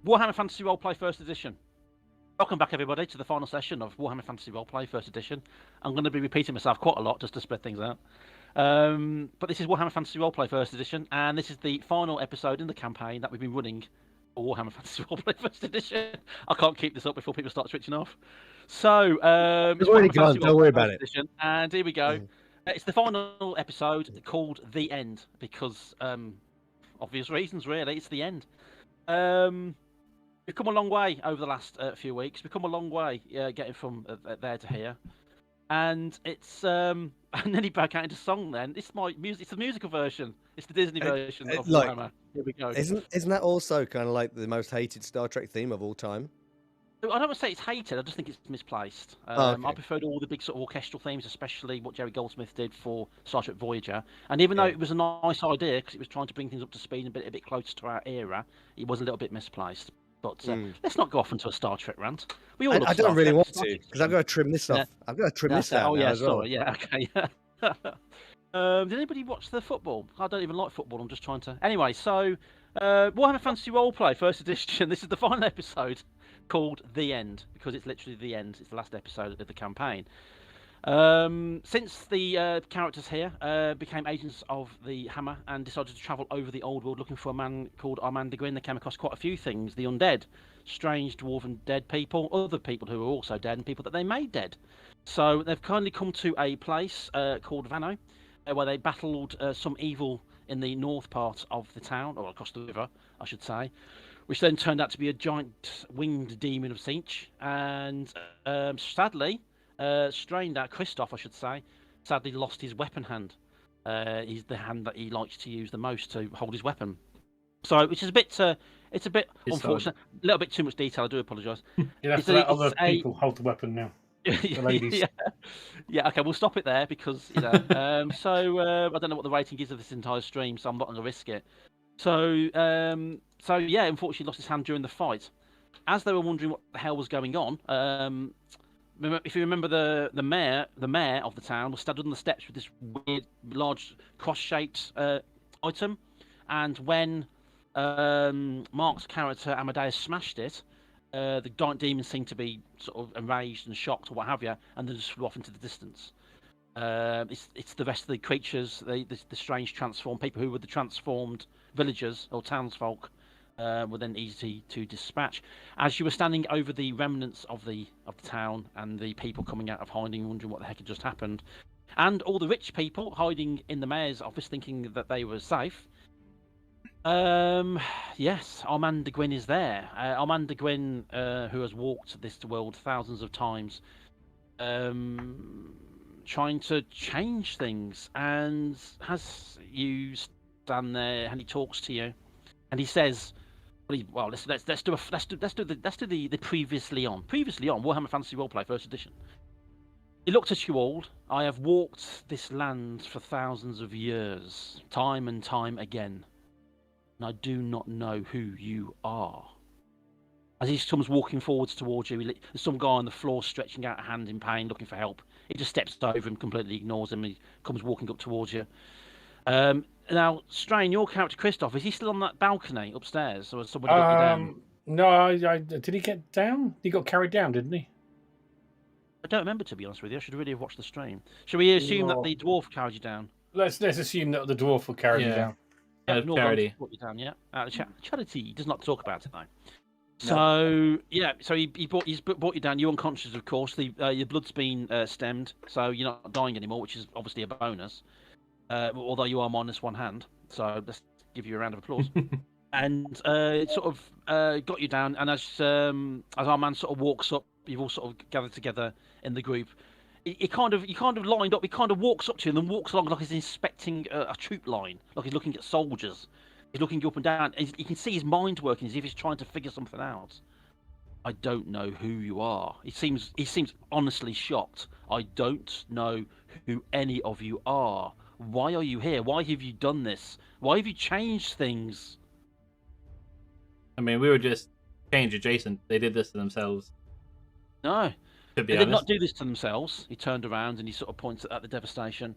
Warhammer Fantasy Roleplay First Edition. Welcome back, everybody, to the final session of Warhammer Fantasy Roleplay First Edition. I'm going to be repeating myself quite a lot just to spread things out. But this is Warhammer Fantasy Roleplay First Edition, and this is the final episode in the campaign that we've been running for Warhammer Fantasy Roleplay First Edition. I can't keep this up before people start switching off. So, it's already gone. Don't worry about it. Edition, and here we go. It's the final episode called The End, because obvious reasons, really. It's the end. We've come a long way over the last few weeks. We've come a long way getting from there to here. And it's I nearly broke out into song then. It's my music. It's the musical version. It's the Disney version of Warhammer. Here we go. Isn't that also kind of like the most hated Star Trek theme of all time? I don't want to say it's hated. I just think it's misplaced. Okay. I preferred all the big sort of orchestral themes, especially what Jerry Goldsmith did for Star Trek Voyager. And even though it was a nice idea because it was trying to bring things up to speed and a bit closer to our era, it was a little bit misplaced. But let's not go off into a Star Trek rant. We all I don't really want to because I've got to trim this off. I've got to trim this out. Oh yeah, as well. sorry. Yeah, okay. Did anybody watch the football? I don't even like football. I'm just trying to. Anyway, so Warhammer Fantasy Roleplay First Edition. This is the final episode called The End because it's literally the end. It's the last episode of the campaign. Since the characters here became agents of the Hammer and decided to travel over the old world looking for a man called Armand de Gwyn, they came across quite a few things: the undead, strange dwarven dead people, other people who were also dead, and people that they made dead. So they've kindly come to a place called Vano, where they battled some evil in the north part of the town, or across the river, I should say, which then turned out to be a giant winged demon of Tzeentch. And sadly, Christoph, I should say, sadly lost his weapon hand. He's the hand that he likes to use the most to hold his weapon. So, which is a bit, it's a bit unfortunate. A little bit too much detail. I do apologise. You'll have to let other people hold the weapon now. The ladies. Yeah. Okay, we'll stop it there because I don't know what the rating is of this entire stream, so I'm not going to risk it. So yeah, unfortunately lost his hand during the fight. As they were wondering what the hell was going on, if you remember, the mayor of the town was stood on the steps with this weird, large, cross-shaped item, and when Mark's character Amadeus smashed it, the giant demon seemed to be sort of enraged and shocked or what have you, and then just flew off into the distance. It's the rest of the creatures, the strange transformed people who were the transformed villagers or townsfolk, were then easy to dispatch. As you were standing over the remnants of the town and the people coming out of hiding, wondering what the heck had just happened, and all the rich people hiding in the mayor's office, thinking that they were safe. Yes, Armand de Gwyn is there. Armand de Gwyn, who has walked this world thousands of times, trying to change things, and has you stand there and he talks to you, and he says, "Well, let's do the previously on Warhammer Fantasy Roleplay First Edition." He looked at you all. "I have walked this land for thousands of years, time and time again, and I do not know who you are." As he comes walking forwards towards you, there's some guy on the floor stretching out a hand in pain, looking for help. He just steps over him, completely ignores him, and he comes walking up towards you. Now, Strain, your character Christoph, is he still on that balcony upstairs, or has somebody got you down? No, did he get down? He got carried down, didn't he? I don't remember, to be honest with you. I should really have watched the stream. Should we assume that the dwarf carried you down? Let's assume that the dwarf will carry you down. Charity. Charity does not talk about it though. So yeah, so he brought you down. You're unconscious, of course. Your blood's been stemmed, so you're not dying anymore, which is obviously a bonus. Although you are minus one hand, so let's give you a round of applause. And it sort of got you down, and as our man sort of walks up, you've all sort of gathered together in the group. He kind of lined up. He kind of walks up to you and then walks along like he's inspecting a troop line, like he's looking at soldiers. He's looking you up and down. You can see his mind working as if he's trying to figure something out. I don't know who you are. He seems honestly shocked. I don't know who any of you are. Why are you here? Why have you done this? Why have you changed things? I mean, we were just change adjacent. They did this to themselves. No, To be they honest. did not do this to themselves. He turned around and he sort of points at the devastation.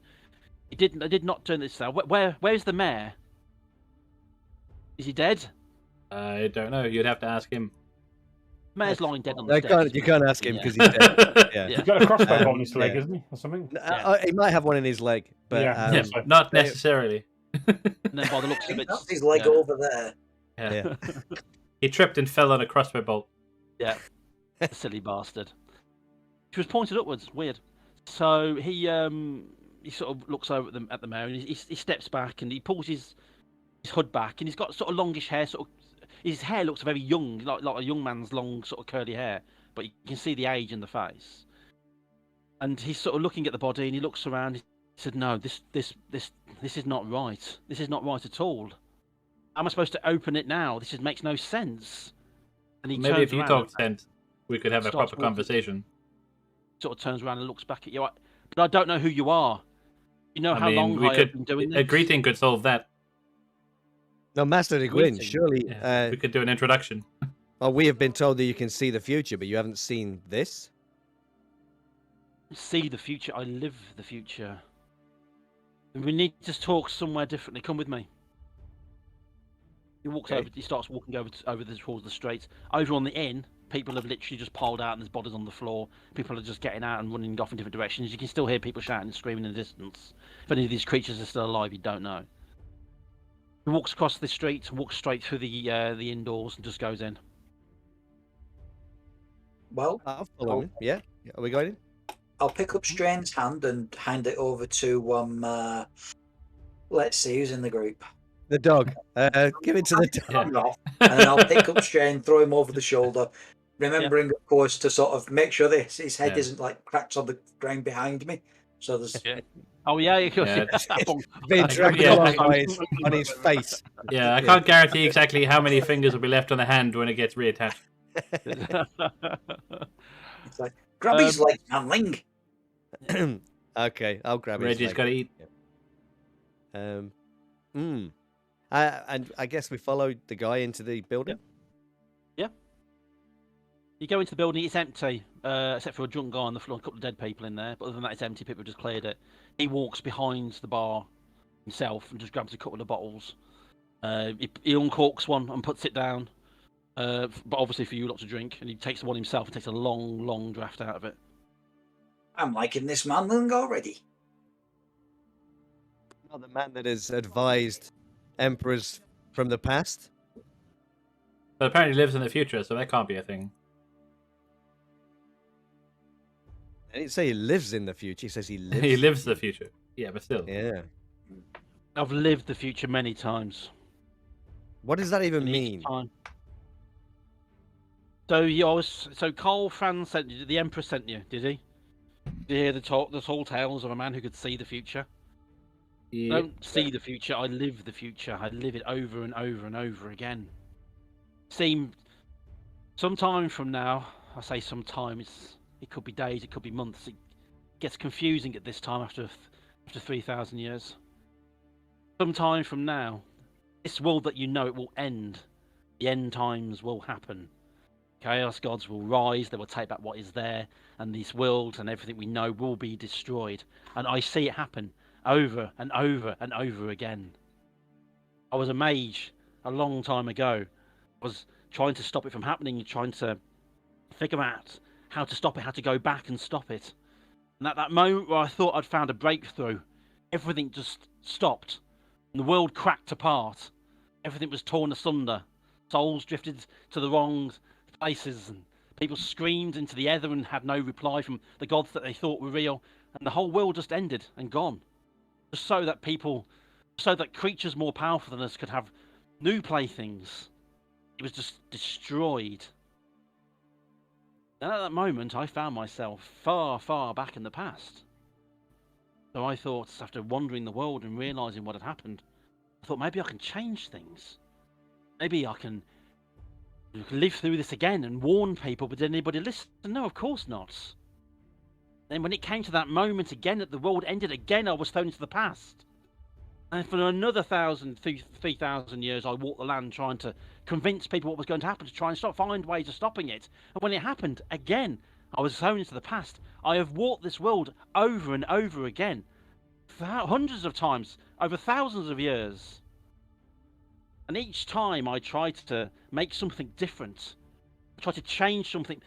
They did not turn this down. Where's the mayor? Is he dead? I don't know. You'd have to ask him. Mayor's lying dead on the steps. You can't ask him because he's dead. Yeah. He's got a crossbow bolt in his leg, yeah. isn't he, or something? He might have one in his leg, but Yeah. Not necessarily. And then by the looks of it, That's his leg over there. Yeah. He tripped and fell on a crossbow bolt. Yeah, silly bastard. She was pointed upwards. Weird. So he sort of looks over at the mayor and he steps back and he pulls his hood back and he's got sort of longish hair. Sort of his hair looks very young, like a young man's long sort of curly hair, but you can see the age in the face. And he's sort of looking at the body and he looks around. He said, "No, this is not right. This is not right at all. Am I supposed to open it now? This makes no sense." And he Maybe if you around talk sense, we could have a starts proper walking. conversation. Sort of turns around and looks back at you. But I don't know who you are. You know I how mean, long we I could. have been doing this? A greeting could solve that. no, Master de Gwyn, Greeting. surely. Yeah, we could do an introduction. Well, we have been told that you can see the future, but you haven't seen this. See the future. I live the future. And we need to talk somewhere differently. Come with me. He walks Okay. over. He starts walking over towards the street. Over on the inn, people have literally just piled out and there's bodies on the floor. People are just getting out and running off in different directions. You can still hear people shouting and screaming in the distance. If any of these creatures are still alive, you don't know. He walks across the street, walks straight through the indoors, and just goes in. Well, I'll follow him. Yeah. Are we going in? I'll pick up Strain's hand and hand it over to let's see who's in the group. The dog. Give it to the dog. I'm off, and then I'll pick up Strain, throw him over the shoulder, remembering, of course, to sort of make sure that his head isn't like cracked on the ground behind me. So there's Oh yeah, of course. Yeah. Being dragged Yeah. along on his face. Yeah, I can't guarantee exactly how many fingers will be left on the hand when it gets reattached. it's like grab his leg, manling. Okay, I'll grab his Reggie's leg. got to eat. And I guess we followed the guy into the building. You go into the building, it's empty, except for a drunk guy on the floor, a couple of dead people in there. But other than that, it's empty. People have just cleared it. He walks behind the bar himself and just grabs a couple of bottles. He uncorks one and puts it down. But obviously for you lot to drink, and he takes the one himself and takes a long, long draft out of it. I'm liking this manling already. Not the man that has advised emperors from the past. But apparently lives in the future, so that can't be a thing. I didn't say he lives in the future. He says he lives. He lives the future. Yeah, but still. Yeah. I've lived the future many times. What does that even And each mean? time- So Carl Franz sent you. The Emperor sent you, did he? Did you hear the tall tales of a man who could see the future? Yeah. I don't see the future. I live the future. I live it over and over and over again. Sometime from now, I say sometime. It could be days. It could be months. It gets confusing at this time after 3,000 years. Sometime from now, this world that you know it will end. The end times will happen. Chaos gods will rise. They will take back what is there, and this world and everything we know will be destroyed. And I see it happen over and over and over again. I was a mage a long time ago. I was trying to stop it from happening, trying to figure out how to stop it, how to go back and stop it. And at that moment where I thought I'd found a breakthrough, everything just stopped. And the world cracked apart. Everything was torn asunder. Souls drifted to the wrong places, and people screamed into the ether and had no reply from the gods that they thought were real. And the whole world just ended and gone. Just so that creatures more powerful than us could have new playthings. It was just destroyed. And at that moment, I found myself far, far back in the past. So I thought, after wandering the world and realising what had happened, I thought maybe I can change things. Maybe I can live through this again and warn people, but did anybody listen? No, of course not. Then when it came to that moment again that the world ended again, I was thrown into the past. And for another 3,000 years, I walked the land trying to convince people what was going to happen, to try and find ways of stopping it. And when it happened again, I was thrown into the past. I have walked this world over and over again, hundreds of times, over thousands of years. And each time I tried to make something different, try to change something.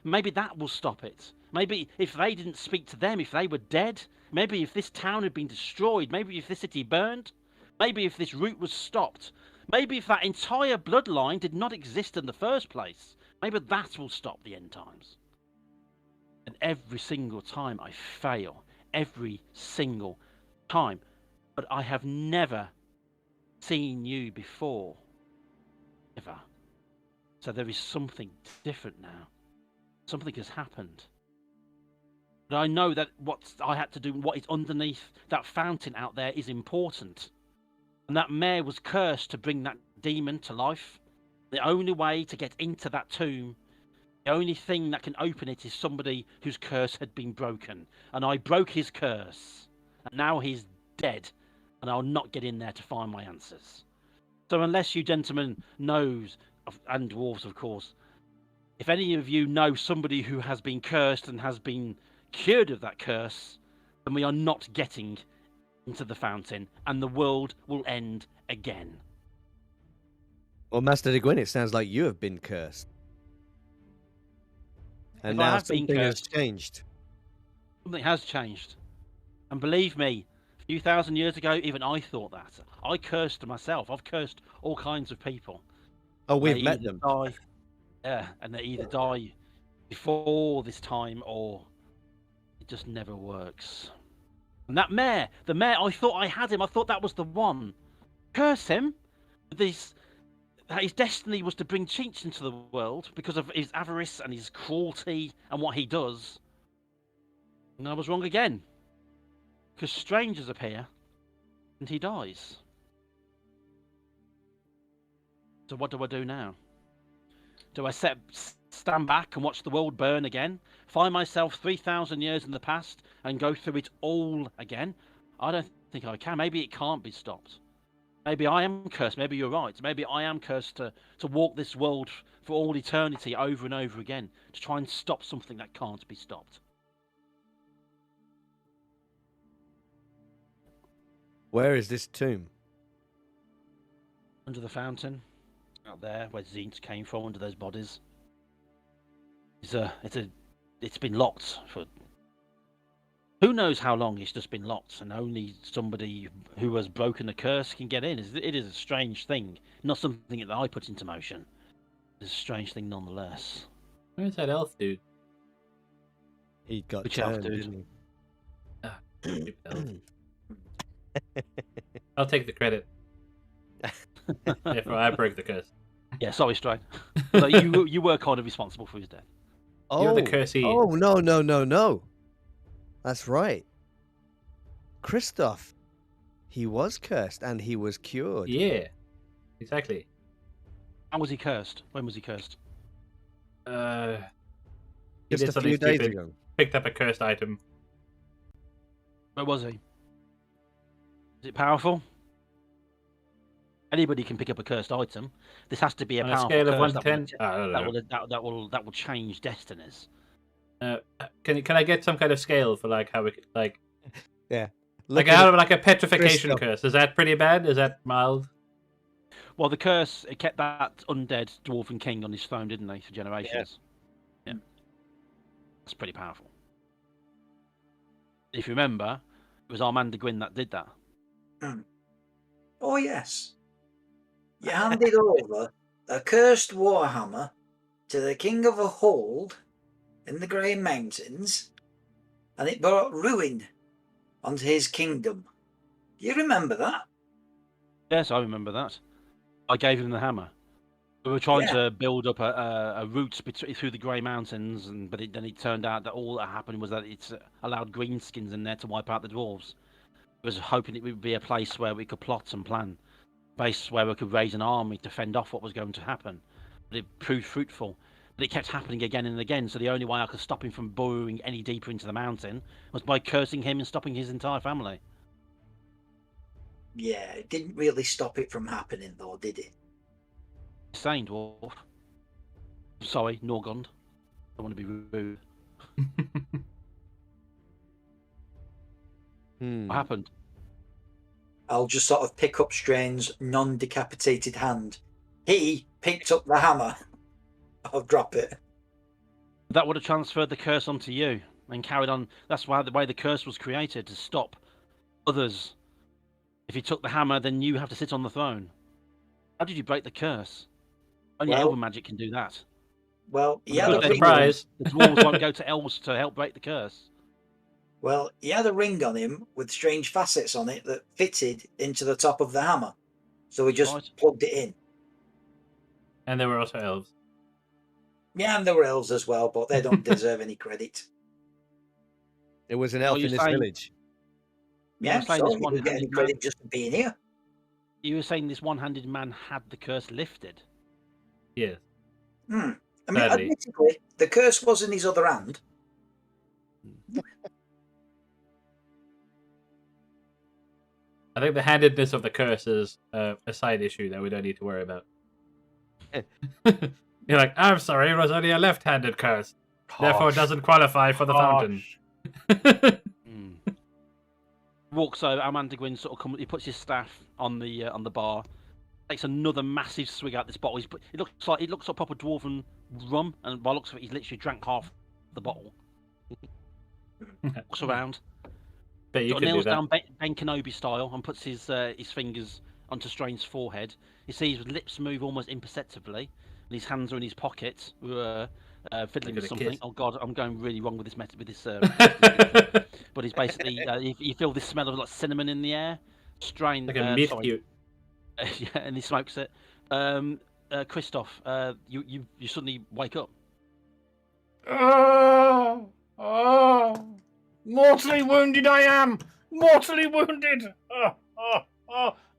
Maybe that will stop it. Maybe if they didn't speak to them, if they were dead, maybe if this town had been destroyed, maybe if this city burned, maybe if this route was stopped, maybe if that entire bloodline did not exist in the first place, maybe that will stop the end times. And every single time I fail, every single time. But I have never seen you before, ever. So there is something different now. Something has happened. But I know that what I had to do, what is underneath that fountain out there, is important. And that mare was cursed to bring that demon to life. The only way to get into that tomb, the only thing that can open it, is somebody whose curse had been broken. And I broke his curse. And now he's dead. And I'll not get in there to find my answers. So unless you gentlemen knows, and dwarves of course, if any of you know somebody who has been cursed and has been cured of that curse, then we are not getting into the fountain, and the world will end again. Well, Master de Gwyn, it sounds like you have been cursed. And If now I have been something has cursed, changed. something has changed. And believe me, a few thousand years ago, even I thought that. I cursed myself. I've cursed all kinds of people. Oh, we've They met either them. Die, yeah, and they either die before this time, or it just never works. And that mayor, the mayor, I thought I had him. I thought that was the one. Curse him. His destiny was to bring cheats into the world because of his avarice and his cruelty and what he does. And I was wrong again. Because strangers appear and he dies. So what do I do now? Do I stand back and watch the world burn again? Find myself 3,000 years in the past and go through it all again? I don't think I can. Maybe it can't be stopped. Maybe I am cursed. Maybe you're right. Maybe I am cursed to walk this world for all eternity over and over again, to try and stop something that can't be stopped. Where is this tomb? Under the fountain, out there where Zines came from, under those bodies. It's been locked for who knows how long. It's just been locked, and only somebody who has broken the curse can get in. It is a strange thing, not something that I put into motion. It's a strange thing nonetheless. Where's that elf dude? He got Which elf turned, dude? didn't he? Ah, stupid elf. I'll take the credit. Therefore, I broke the curse. Yeah, sorry, Strain. So you were kind of responsible for his death. You're the cursee. Oh, no. That's right. Christoph, he was cursed and he was cured. Yeah, exactly. How was he cursed? When was he cursed? He Just did a something few days stupid. ago. Picked up a cursed item. Where was he? Is it powerful? Anybody can pick up a cursed item. This has to be a On a powerful scale of curse 1 to 10? I don't know. that will change destinies. Can I get some kind of scale for like how we like Yeah. like Look at out it. of like a petrification Christoph. curse? Is that pretty bad? Is that mild? Well, the curse, it kept that undead dwarven king on his throne, didn't they, for generations? Yeah. That's pretty powerful. If you remember, it was Armand de Gwyn that did that. Oh, yes. You handed over a cursed Warhammer to the king of a hold in the Grey Mountains, and it brought ruin onto his kingdom. Do you remember that? Yes, I remember that. I gave him the hammer. We were trying to build up a route through the Grey Mountains, but then it turned out that all that happened was that it allowed greenskins in there to wipe out the dwarves. I was hoping it would be a place where we could plot and plan base where we could raise an army to fend off what was going to happen. But it proved fruitful. But it kept happening again and again, so the only way I could stop him from burrowing any deeper into the mountain was by cursing him and stopping his entire family. Yeah, it didn't really stop it from happening, though, did it? Insane, dwarf. Sorry, Norgond. I want to be rude. What happened? I'll just sort of pick up Strain's non-decapitated hand. He picked up the hammer. I'll drop it. That would have transferred the curse onto you and carried on. That's why the way the curse was created, to stop others. If you took the hammer, then you have to sit on the throne. How did you break the curse? Only elven magic can do that. Well, he had a ring. Surprise. The dwarves won't go to elves to help break the curse. Well, he had a ring on him with strange facets on it that fitted into the top of the hammer. So he just plugged it in. And there were also elves. Yeah, and there were elves as well, but they don't deserve any credit. It was an elf in this village. Yeah, so he didn't get any credit just for being here. You were saying this one-handed man had the curse lifted? Yes. I mean, admittedly, the curse was in his other hand. I think the handedness of the curse is a side issue that we don't need to worry about. You're like, I'm sorry, it was only a left-handed curse. Therefore, it doesn't qualify for the fountain. Walks over, Almandigwin sort of he puts his staff on the bar, takes another massive swig out this bottle. It looks like proper dwarven rum, and by the looks of it, he's literally drank half the bottle. Walks around, nails down Ben Kenobi style, and puts his fingers onto Strain's forehead. You see his lips move almost imperceptibly, and his hands are in his pockets, fiddling with something. Oh God, I'm going really wrong with this method. But he's basically you feel this smell of like cinnamon in the air. Strain, like a meat cute. Yeah, and he smokes it. Christoph, you suddenly wake up. Mortally wounded I am! Mortally wounded!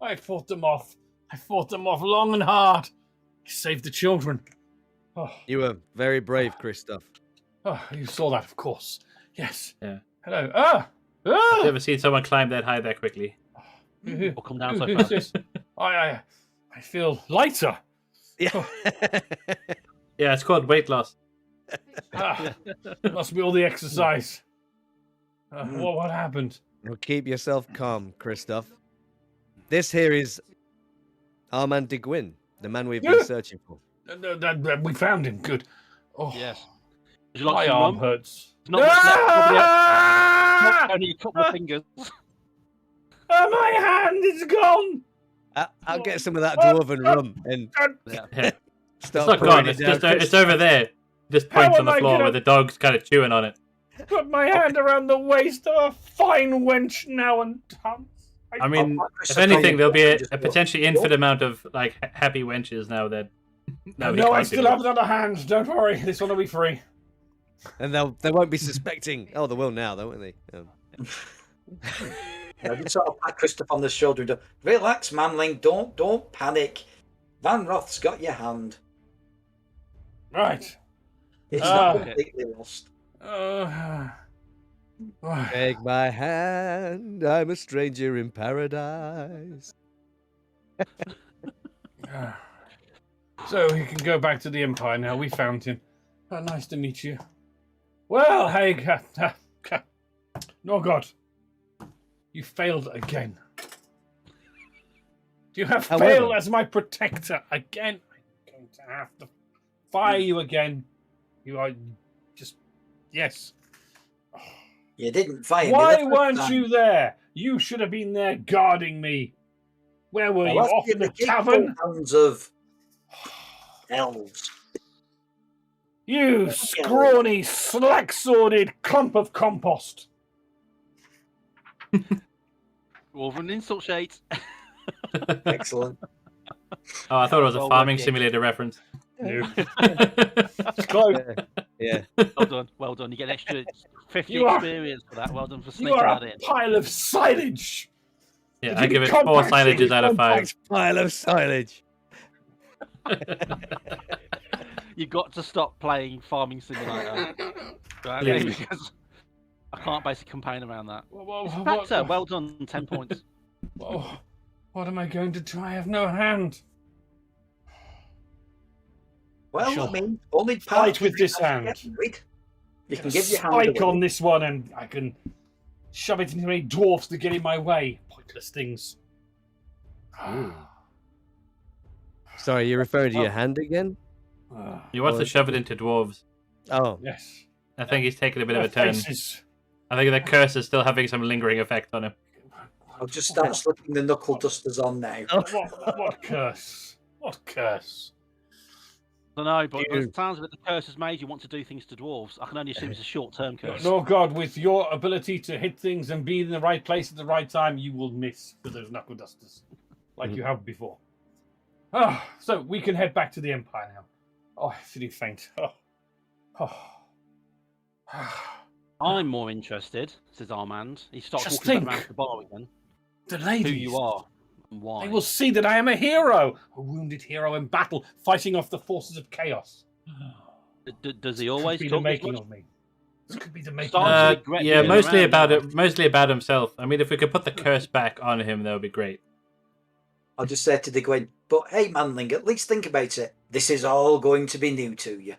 I fought them off. I fought them off long and hard. I saved the children. You were very brave, Christoph. You saw that, of course. Yes. Yeah. Hello. I've never seen someone climb that high that quickly. Or come down so Who's fast. this? I feel lighter. Yeah. Yeah, it's called weight loss. Must be all the exercise. What happened? Well, keep yourself calm, Christoph. This here is Armand de Gwyn, the man we've been searching for. We found him. Good. Oh. Yes. Would you like My some arm rum? hurts. Not much left, only a couple of fingers. My hand is gone. I'll get some of that dwarven rum and It's not gone. It's over there. Just points on the floor where the dog's kind of chewing on it. Put my hand around the waist of a fine wench now and tongue. I mean, if anything, there'll be a potentially infinite amount of like happy wenches now that. No, I still have another hand. Don't worry, this one will be free. And they won't be suspecting. Oh, they will now, though, won't they? I just sort of pat Christoph on the shoulder and go, relax, manling, don't panic. Van Roth's got your hand. Right. It's not completely lost. Take my hand, I'm a stranger in paradise. So he can go back to the Empire now. We found him. Nice to meet you. Well, hey, no God, you failed again. You have failed as my protector again. I'm going to have to fire you again. You are just yes. You didn't fire me. Why weren't you there? You should have been there guarding me. Where were you? Off in the tavern? Hands of elves. You scrawny, slack-sworded clump of compost. Dwarven insult shades. Excellent. Oh, I thought it was a farming simulator reference. No. It's close. Yeah. Well done. You get an extra 50 experience for that. Well done for You sneaking are that a in. pile of silage. Yeah, I give it 4 silages out of 5. Pile of silage. You've got to stop playing Farming Simulator. Right? Please. Because I can't basically campaign around that. What, Factor, well done, 10 points. what am I going to try? I have no hand. Well, Sure. I mean, only Fight with this hand. You can give your hand spike away. on this one, and I can shove it into any dwarfs to get in my way. Pointless things. Sorry, you're referring to your hand again? He wants to shove it into dwarves. Oh, Yes. I think he's taking a bit Their of a turn. faces. I think the curse is still having some lingering effect on him. I'll just start slipping the knuckle dusters on now. What curse? What curse? I don't know, but You- it sounds like the curse has made you want to do things to dwarves. I can only assume it's a short-term curse. No, God, with your ability to hit things and be in the right place at the right time, you will miss with those knuckle dusters, like you have before. So we can head back to the Empire now. Oh, I'm feeling faint. I'm more interested, says Armand. He starts Just walking think. back around the bar again. The Who ladies. you are and why. They will see that I am a hero, a wounded hero in battle, fighting off the forces of chaos. Does he always Could be the talk this making much? of me. This could be the making. Starting of to me. regret Yeah, being mostly around about now. it. Mostly about himself. I mean, if we could put the curse back on him, that would be great. I'll just say to the Gwyn, but hey, Manling, at least think about it. This is all going to be new to you.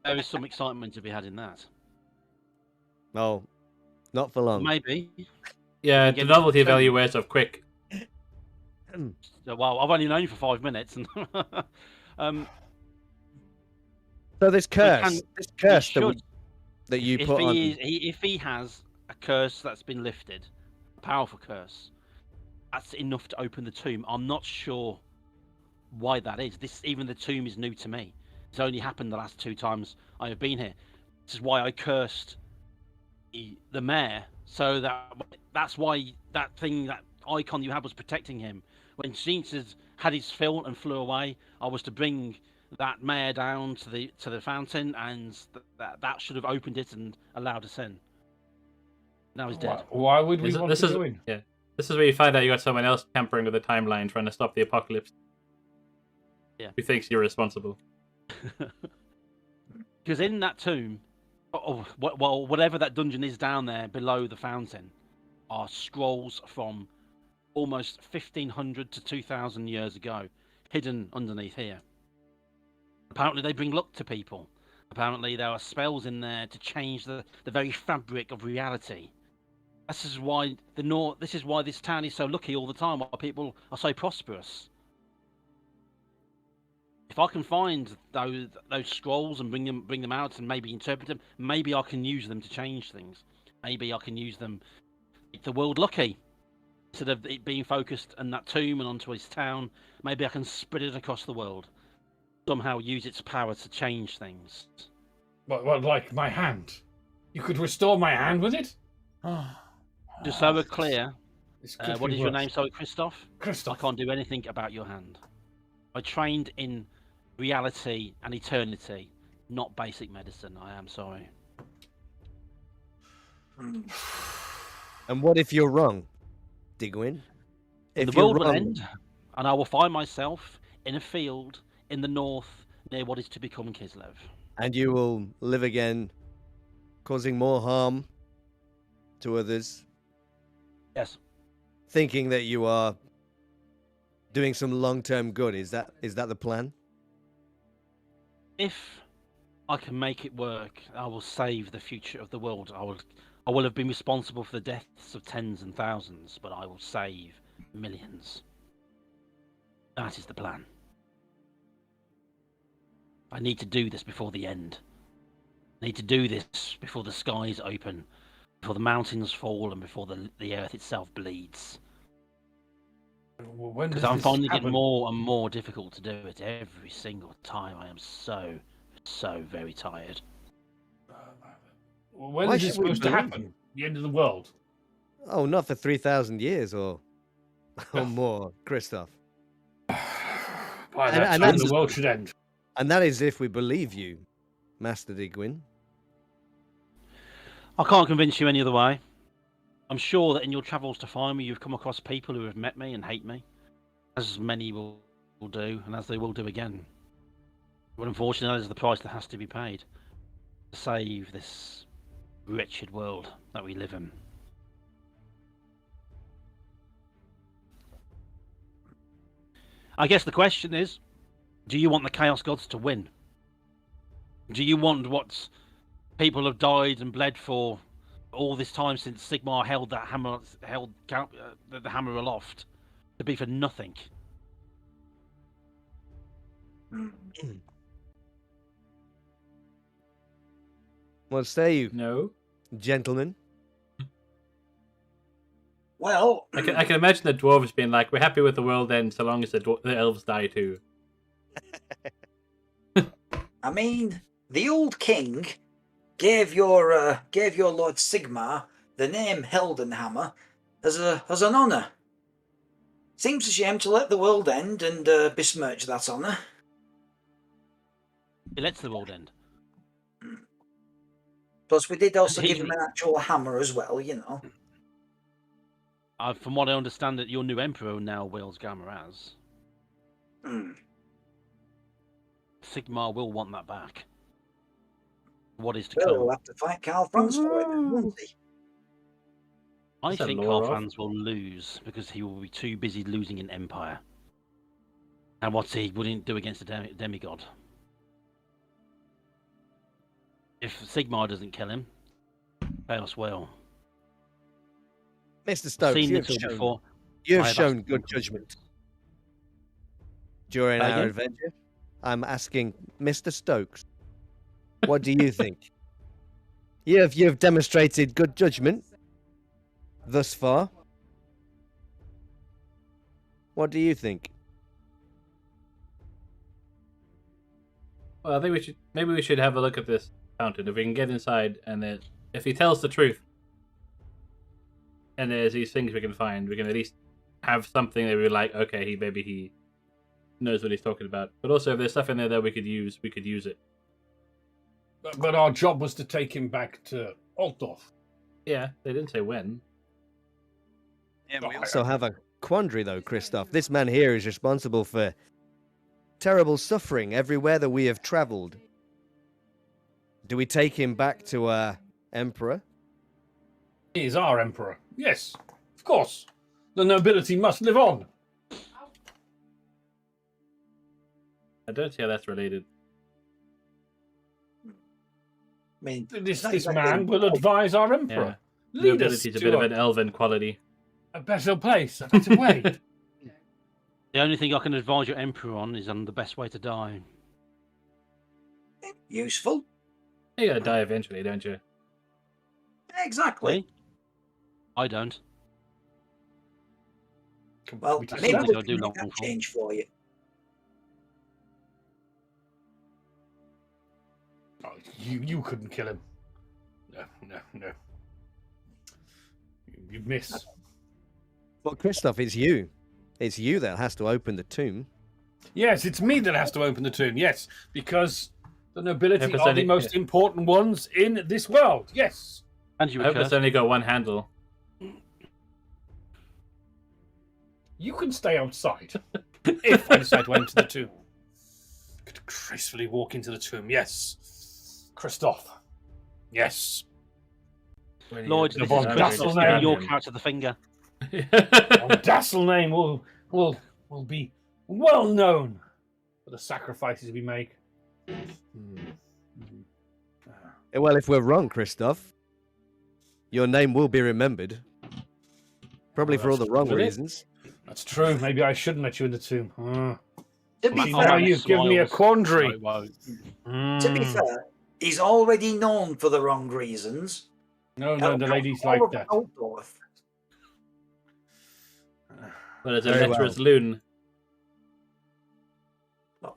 There is some excitement to be had in that. no, not for long. Maybe. Yeah, You the get novelty some- value wears off quick. Well, I've only known you for 5 minutes, and So this curse, can- this curse he should. that you if put on. if he has a curse that's been lifted, a powerful curse, that's enough to open the tomb. I'm not sure why that is. Even the tomb is new to me. It's only happened the last 2 times I have been here. This is why I cursed the mayor. So that's why that icon you had was protecting him. When Jeans had his fill and flew away, I was to bring that mayor down to the fountain, and that should have opened it and allowed us in. Now he's dead. Why would we want This to is go in? yeah. This is where you find out you got someone else tampering with the timeline, trying to stop the apocalypse. Yeah. Who thinks you're responsible? Because in that tomb, well, whatever that dungeon is down there below the fountain, are scrolls from almost 1500 to 2000 years ago, hidden underneath here. Apparently they bring luck to people. Apparently there are spells in there to change the very fabric of reality. This is why this town is so lucky all the time, why people are so prosperous. If I can find those scrolls and bring them out and maybe interpret them, maybe I can use them to change things. Maybe I can use them to make the world lucky. Instead of it being focused on that tomb and onto his town, maybe I can spread it across the world. Somehow use its power to change things. What, like my hand? You could restore my hand with it? Just so we're clear, This could what be is your worse. name? Sorry, Christoph? I Christoph. can't do anything about your hand. I trained in reality and eternity, not basic medicine. I am sorry. And what if you're wrong, Digwyn? If The you're world will wrong, end, and I will find myself in a field in the north near what is to become Kislev. and you will live again, causing more harm to others, Yes. thinking that you are doing some long-term good. Is that the plan? If I can make it work, I will save the future of the world. I will have been responsible for the deaths of tens and thousands, but I will save millions. That is the plan. I need to do this before the end. I need to do this before the skies open, before the mountains fall, and before the earth itself bleeds. When Because does I'm this finding it happen? more and more difficult to do it every single time. I am so very tired. When Why is it should we supposed to believe happen? The end of the world. Oh, not for 3,000 years or more, Christoph. By And- that and time, that's- the world should end. And that is if we believe you, Master Digwyn. I can't convince you any other way. I'm sure that in your travels to find me, you've come across people who have met me and hate me, as many will do, and as they will do again. But unfortunately, that is the price that has to be paid to save this wretched world that we live in. I guess the question is, do you want the Chaos Gods to win? Do you want what people have died and bled for all this time since Sigmar held that hammer, the hammer aloft, to be for nothing? What say you, No. gentlemen? Well, I can imagine the dwarves being like, "We're happy with the world end so long as the elves die too." I mean, the old king gave your Lord Sigmar the name Heldenhammer as an honour. Seems a shame to let the world end and besmirch that honour. It lets the world end. Plus, we did also give him an actual hammer as well, you know. From what I understand, that your new emperor now wields Gamma-Raz. Sigmar will want that back. What is to Well, come? we'll have to fight Karl Franz for it, then, won't he? I That's a think lore Karl off. Franz will lose because he will be too busy losing an empire. And what he wouldn't do against a demigod. If Sigmar doesn't kill him, Chaos will. Mr. I've Stokes, seen you this all before. have I have shown asked good them judgment during Say our again? adventure. I'm asking Mr. Stokes, what do you think? You've demonstrated good judgment thus far. What do you think? Well, I think we should have a look at this fountain. If we can get inside, and then if he tells the truth, and there's these things we can find, we can at least have something that we're like, okay, he knows what he's talking about. But also, if there's stuff in there that we could use it. But our job was to take him back to Altdorf. Yeah, they didn't say when. Yeah, we also have a quandary, though, Christoph. This man here is responsible for terrible suffering everywhere that we have travelled. Do we take him back to our emperor? He is our emperor. Yes, of course. The nobility must live on. I don't see how that's related. I mean, This not this exactly- man will advise our emperor. Yeah. Lead us Nobility is a to bit of an elven quality. a better place, a better way. The only thing I can advise your emperor on is on the best way to die. Useful. You gotta die eventually, don't you? Exactly. Me? I don't. Well, We just maybe don't we think I can do make long that for. change for you. Oh, you couldn't kill him. No. You miss. Well, Christoph, it's you. It's you that has to open the tomb. Yes, it's me that has to open the tomb. Yes, because the nobility If it's are the only- most important ones in this world. Yes. And you I hope were it's only got one handle. You can stay outside if I decide to enter the tomb. Could gracefully walk into the tomb. Yes. Christoph. Yes. Lloyd, The this Von is Dassel Christoph name. giving your character the finger. Our Dassel name will be well known for the sacrifices we make. Well, if we're wrong, Christoph, your name will be remembered. Probably for all the wrong Will it? reasons. That's true. Maybe I shouldn't let you in the tomb. To be Oh, fair, you've given me a Smiles. quandary. No, it won't. to be fair, he's already known for the wrong reasons. No, the ladies All like of that. Altdorf. But it's a Very lecherous loon.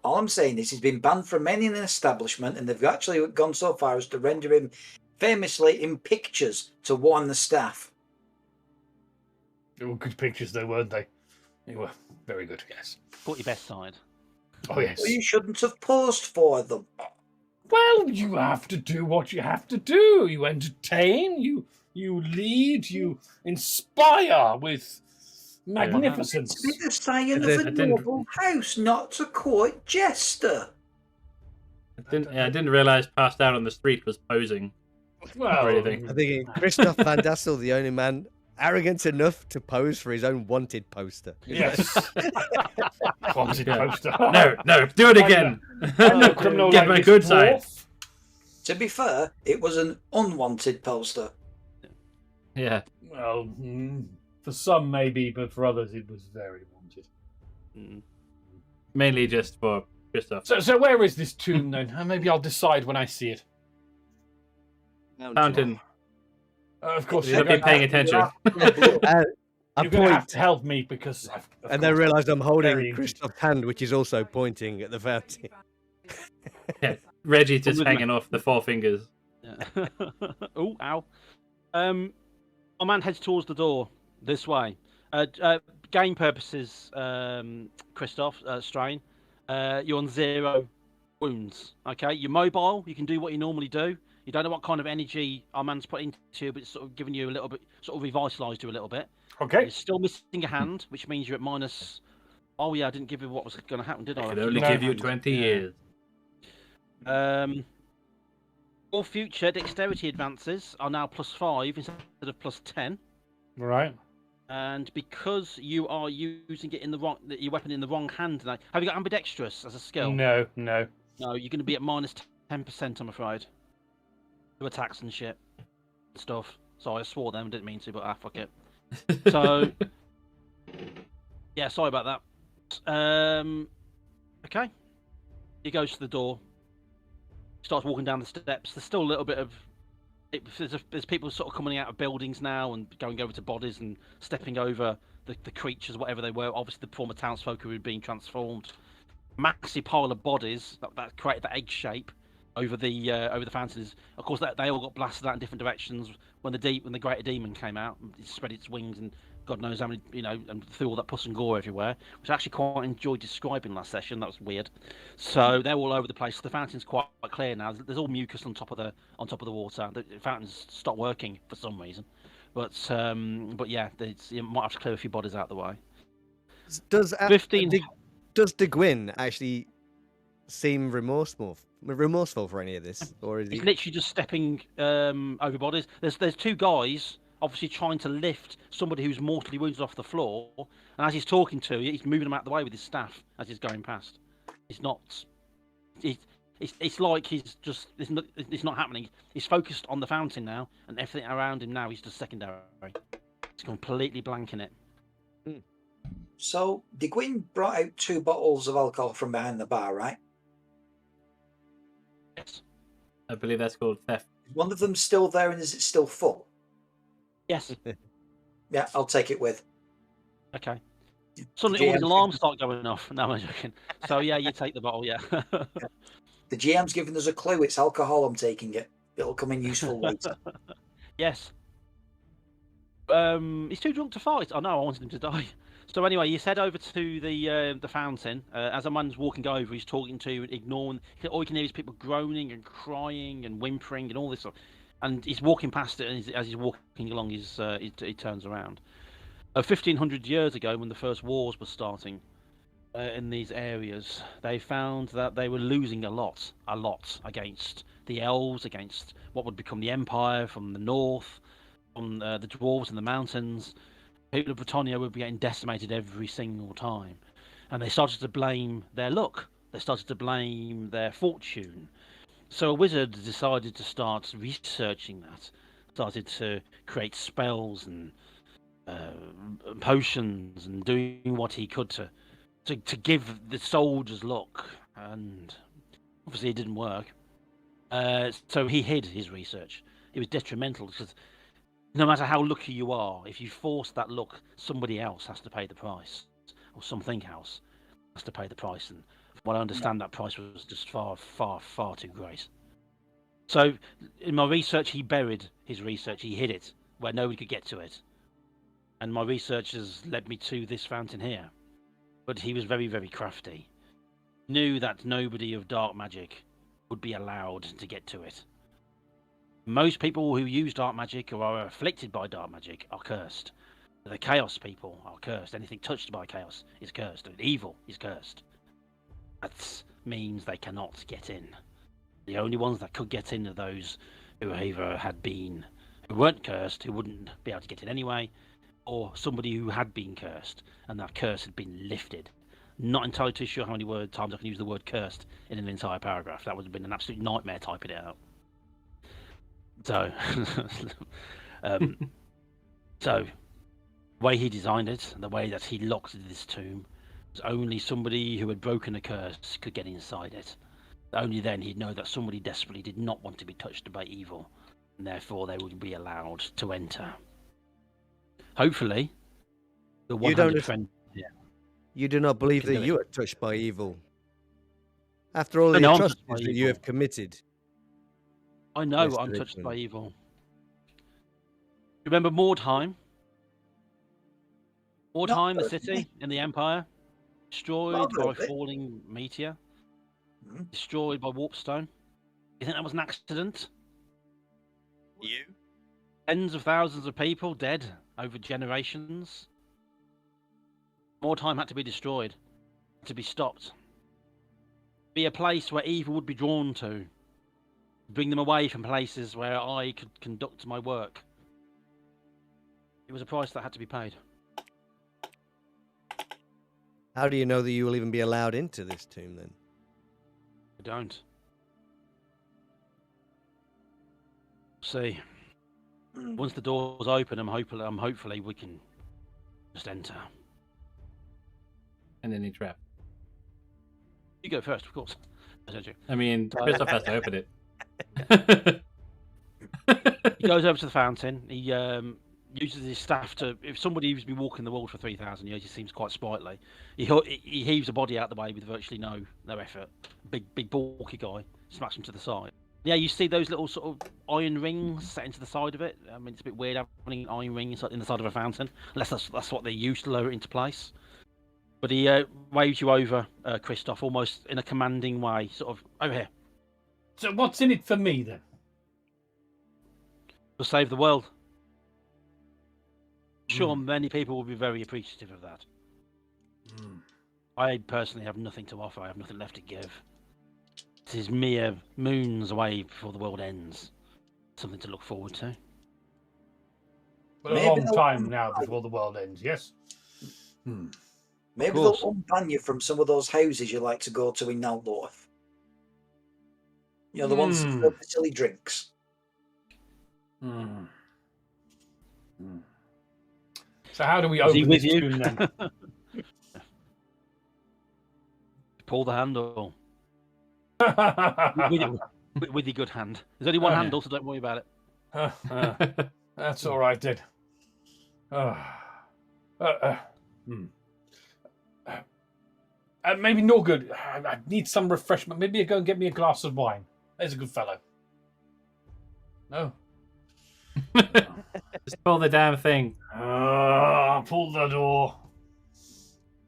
All I'm saying is he's been banned from any establishment, and they've actually gone so far as to render him famously in pictures to warn the staff. They were good pictures, though, weren't they? They were very good, yes. Put your best side. Oh, yes. Well, you shouldn't have posed for them. Well, you have to do what you have to do. You entertain, you You lead, you inspire with magnificence. To be the scion Is of it- a noble house, not a court jester. I didn't realize passed out on the street was posing. Well, anything. I'm thinking Christoph Van Dassel, the only man arrogant enough to pose for his own wanted poster. yes. Wanted Yeah. poster. No, do it again. I'm no criminal Get like my this good side. dwarf. To be fair, it was an unwanted poster. Yeah. Well, for some maybe, but for others it was very wanted. Mm. Mainly just for Christoph. So where is this tomb then? Maybe I'll decide when I see it. Fountain. Of course, You're not paying attention. I You're going to have point, to help me because. and then realise I'm Very holding interesting. Christoph's hand, which is also pointing at the fountain. Yeah. Reggie just With me. hanging off the four fingers. Yeah. Oh, ow. My man heads towards the door this way. Game purposes, Christoph, Strain, you're on 0 wounds. Okay, you're mobile. You can do what you normally do. You don't know what kind of energy our man's put into you, but it's sort of giving you a little bit, sort of revitalised you a little bit. Okay. You're still missing a hand, which means you're at minus. Oh yeah, I didn't give you what was going to happen, did I? I could If only lose give a you hand. 20 Yeah. years. All future dexterity advances are now +5 instead of +10. Right. And because you are using it in the wrong, your weapon in the wrong hand now, have you got ambidextrous as a skill? No. No, you're going to be at minus 10%, I'm afraid. To attacks and shit, stuff. Sorry, I swore them, didn't mean to, but fuck it. So, yeah, sorry about that. Okay. He goes to the door. Starts walking down the steps. There's still a little bit of. There's people sort of coming out of buildings now and going over to bodies and stepping over the creatures, whatever they were. Obviously, the former townsfolk who were being transformed. Massive pile of bodies that created that egg shape over the fountains. Of course, they all got blasted out in different directions when the greater demon came out. It spread its wings and God knows how many, and threw all that pus and gore everywhere, which I actually quite enjoyed describing last session. That was weird. So they're all over the place. The fountain's quite clear now. There's all mucus on top of the water. The fountain's stopped working for some reason, but yeah, you might have to clear a few bodies out of the way. Does 15. Does De Gwyn actually seem remorseful for any of this, or is he? He's literally just stepping over bodies. There's two guys obviously trying to lift somebody who's mortally wounded off the floor, and as he's talking to you, he's moving them out of the way with his staff as he's going past. It's not. It's like it's not happening. He's focused on the fountain now, and everything around him now he's just secondary. He's completely blanking it. So, De Gwyn brought out 2 bottles of alcohol from behind the bar, right? Yes. I believe that's called theft. Is one of them still there and is it still full? Yes. Yeah, I'll take it with. Okay. Suddenly all his alarms start going off. No, I'm joking. So yeah, you take the bottle. Yeah. The GM's given us a clue. It's alcohol. I'm taking it. It'll come in useful later. Yes. He's too drunk to fight. Oh no, I wanted him to die. So anyway, you head over to the fountain. As a man's walking over, he's talking to, ignoring. All you can hear is people groaning and crying and whimpering and all this stuff. And he's walking past it, and as he's walking along, he turns around. 1,500 years ago, when the first wars were starting in these areas, they found that they were losing a lot against the elves, against what would become the Empire from the north, from the dwarves in the mountains. People of Britannia were getting decimated every single time, and they started to blame their luck. They started to blame their fortune. So a wizard decided to start researching that, started to create spells and potions and doing what he could to give the soldiers luck, and obviously it didn't work. So he hid his research. It was detrimental because no matter how lucky you are, if you force that luck, somebody else has to pay the price, or something else has to pay the price. And from what I understand, that price was just far, far, far too great. So in my research, he buried his research. He hid it where nobody could get to it. And my research has led me to this fountain here. But he was very, very crafty. Knew that nobody of dark magic would be allowed to get to it. Most people who use dark magic or are afflicted by dark magic are cursed. The chaos people are cursed. Anything touched by chaos is cursed. And evil is cursed. That means they cannot get in. The only ones that could get in are those who either who weren't cursed, who wouldn't be able to get in anyway, or somebody who had been cursed, and that curse had been lifted. Not entirely too sure how many times I can use the word cursed in an entire paragraph. That would have been an absolute nightmare typing it out. So, the way he designed it, the way that he locked this tomb, was only somebody who had broken a curse could get inside it. Only then he'd know that somebody desperately did not want to be touched by evil, and therefore they would be allowed to enter. Hopefully, the 100 friend. Yeah. You do not believe that you are touched by evil. After all the atrocities that you have committed. I know I'm touched by evil. Remember Mordheim? Mordheim, the city in the Empire, destroyed by a falling meteor, destroyed by warpstone. You think that was an accident? You? Tens of thousands of people dead over generations. Mordheim had to be destroyed, to be stopped. Be a place where evil would be drawn to. Bring them away from places where I could conduct my work. It was a price that had to be paid. How do you know that you will even be allowed into this tomb then? I don't. See. Once the doors open, hopefully we can just enter. And then he trapped. You go first, of course. I mean, Christoph has to open it. He goes over to the fountain. He uses his staff to. If somebody who's been walking the world for 3,000 years, he seems quite sprightly. He heaves a body out the way with virtually no effort. Big bulky guy. Smacks him to the side. Yeah, you see those little sort of iron rings set into the side of it. I mean, it's a bit weird having an iron ring in the side of a fountain, unless that's what they used to lower it into place. But he waves you over, Christoph, almost in a commanding way, sort of over here. So what's in it for me then? To save the world. Sure, many people will be very appreciative of that. I personally have nothing to offer. I have nothing left to give. It is mere moons away before the world ends. Something to look forward to. But a long time now before the world ends, yes? Maybe they'll unban you from some of those houses you like to go to in Naldorf. You know, the ones that serve the silly drinks. So how do we open this tomb then? Pull the handle. with your good hand. There's only one handle, so don't worry about it. That's all right, then. Maybe no good. I need some refreshment. Maybe you go and get me a glass of wine. There's a good fellow. No. Just pull the damn thing. Pull the door.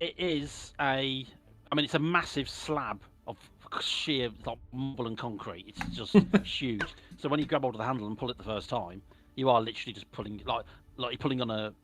It is it's a massive slab of sheer marble and concrete. It's just huge. So when you grab hold of the handle and pull it the first time, you are literally just pulling like you're pulling on a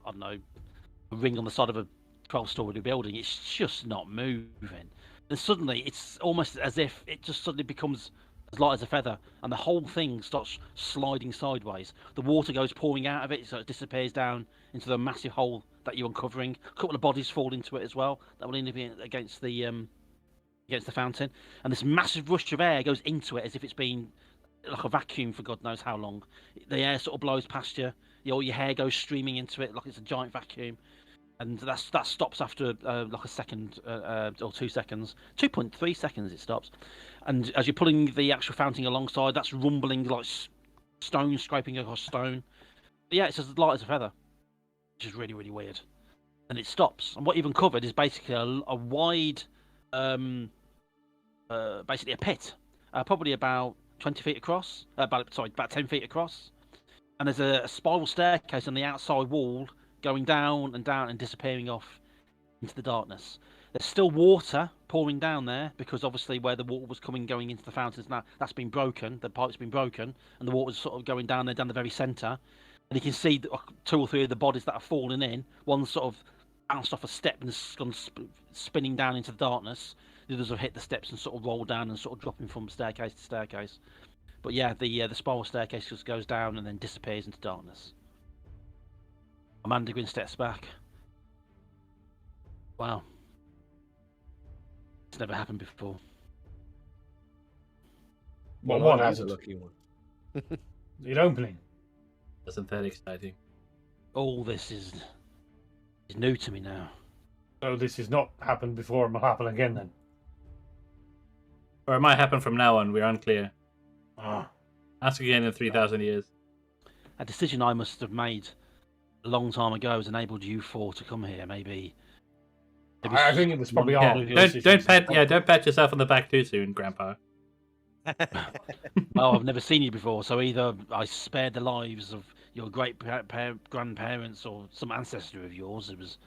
ring on the side of a 12-story building. It's just not moving. And suddenly, it's almost as if it just suddenly becomes as light as a feather, and the whole thing starts sliding sideways. The water goes pouring out of it, so it disappears down into the massive hole that you're uncovering. A couple of bodies fall into it as well. That will end up being against the fountain, and this massive rush of air goes into it as if it's been like a vacuum for God knows how long. The air sort of blows past you. All your hair goes streaming into it like it's a giant vacuum. And that stops after like a second or 2 seconds. 2.3 seconds it stops. And as you're pulling the actual fountain alongside, that's rumbling like stone scraping across stone. But yeah, it's as light as a feather, which is really, really weird. And it stops. And what you've uncovered is basically a wide, basically a pit, probably about 20 feet across. About 10 feet across. And there's a spiral staircase on the outside wall, going down and down and disappearing off into the darkness. There's still water pouring down there because obviously where the water was going into the fountains now, that's been broken. The pipe's been broken, and the water's sort of going down there, down the very centre. And you can see 2 or 3 of the bodies that have fallen in. One's sort of bounced off a step and has gone spinning down into the darkness. The others have hit the steps and sort of rolled down and sort of dropping from staircase to staircase. But yeah, the spiral staircase just goes down and then disappears into darkness. Amanda Gwynn steps back. Wow. It's never happened before. Well, Well, what I has was it? a lucky one. It opening. Wasn't that exciting? All this is new to me now. So this has not happened before and will happen again then. Or it might happen from now on. We're unclear. Ah. Ask again in 3,000 years. A decision I must have made a long time ago has enabled you 4 to come here. Maybe I think it was probably one- our Yeah, Don't pat yourself on the back too soon, Grandpa. Oh, I've never seen you before, so either I spared the lives of your great grandparents or some ancestor of yours who was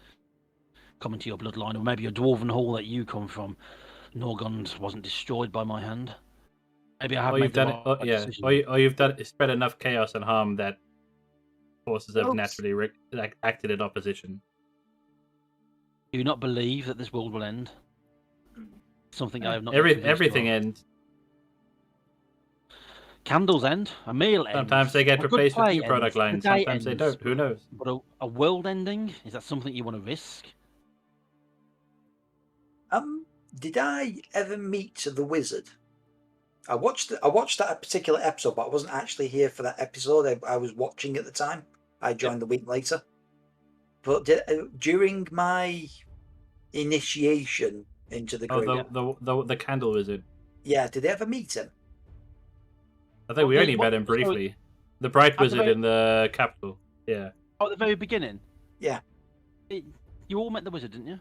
coming to your bloodline, or maybe a dwarven hall that you come from. Norgond wasn't destroyed by my hand. Maybe I have Or made you've the done it. right Yeah. decision. Or you've done spread enough chaos and harm that forces have Oops. naturally acted in opposition. Do you not believe that this world will end? Something I have not. Everything ends. Candles end. A meal ends. Sometimes they get A good replaced with play new product ends. lines. The day Sometimes they ends. don't. Who knows? But a world ending, is that something you want to risk? Did I ever meet the wizard? I watched that particular episode, but I wasn't actually here for that episode. I was watching at the time. I joined the week later. But during my initiation into the group, The candle wizard. yeah, did they ever meet him? I think we only met him briefly. The bright wizard very- in the capital. Yeah. Oh, at the very beginning? Yeah. You all met the wizard, didn't you?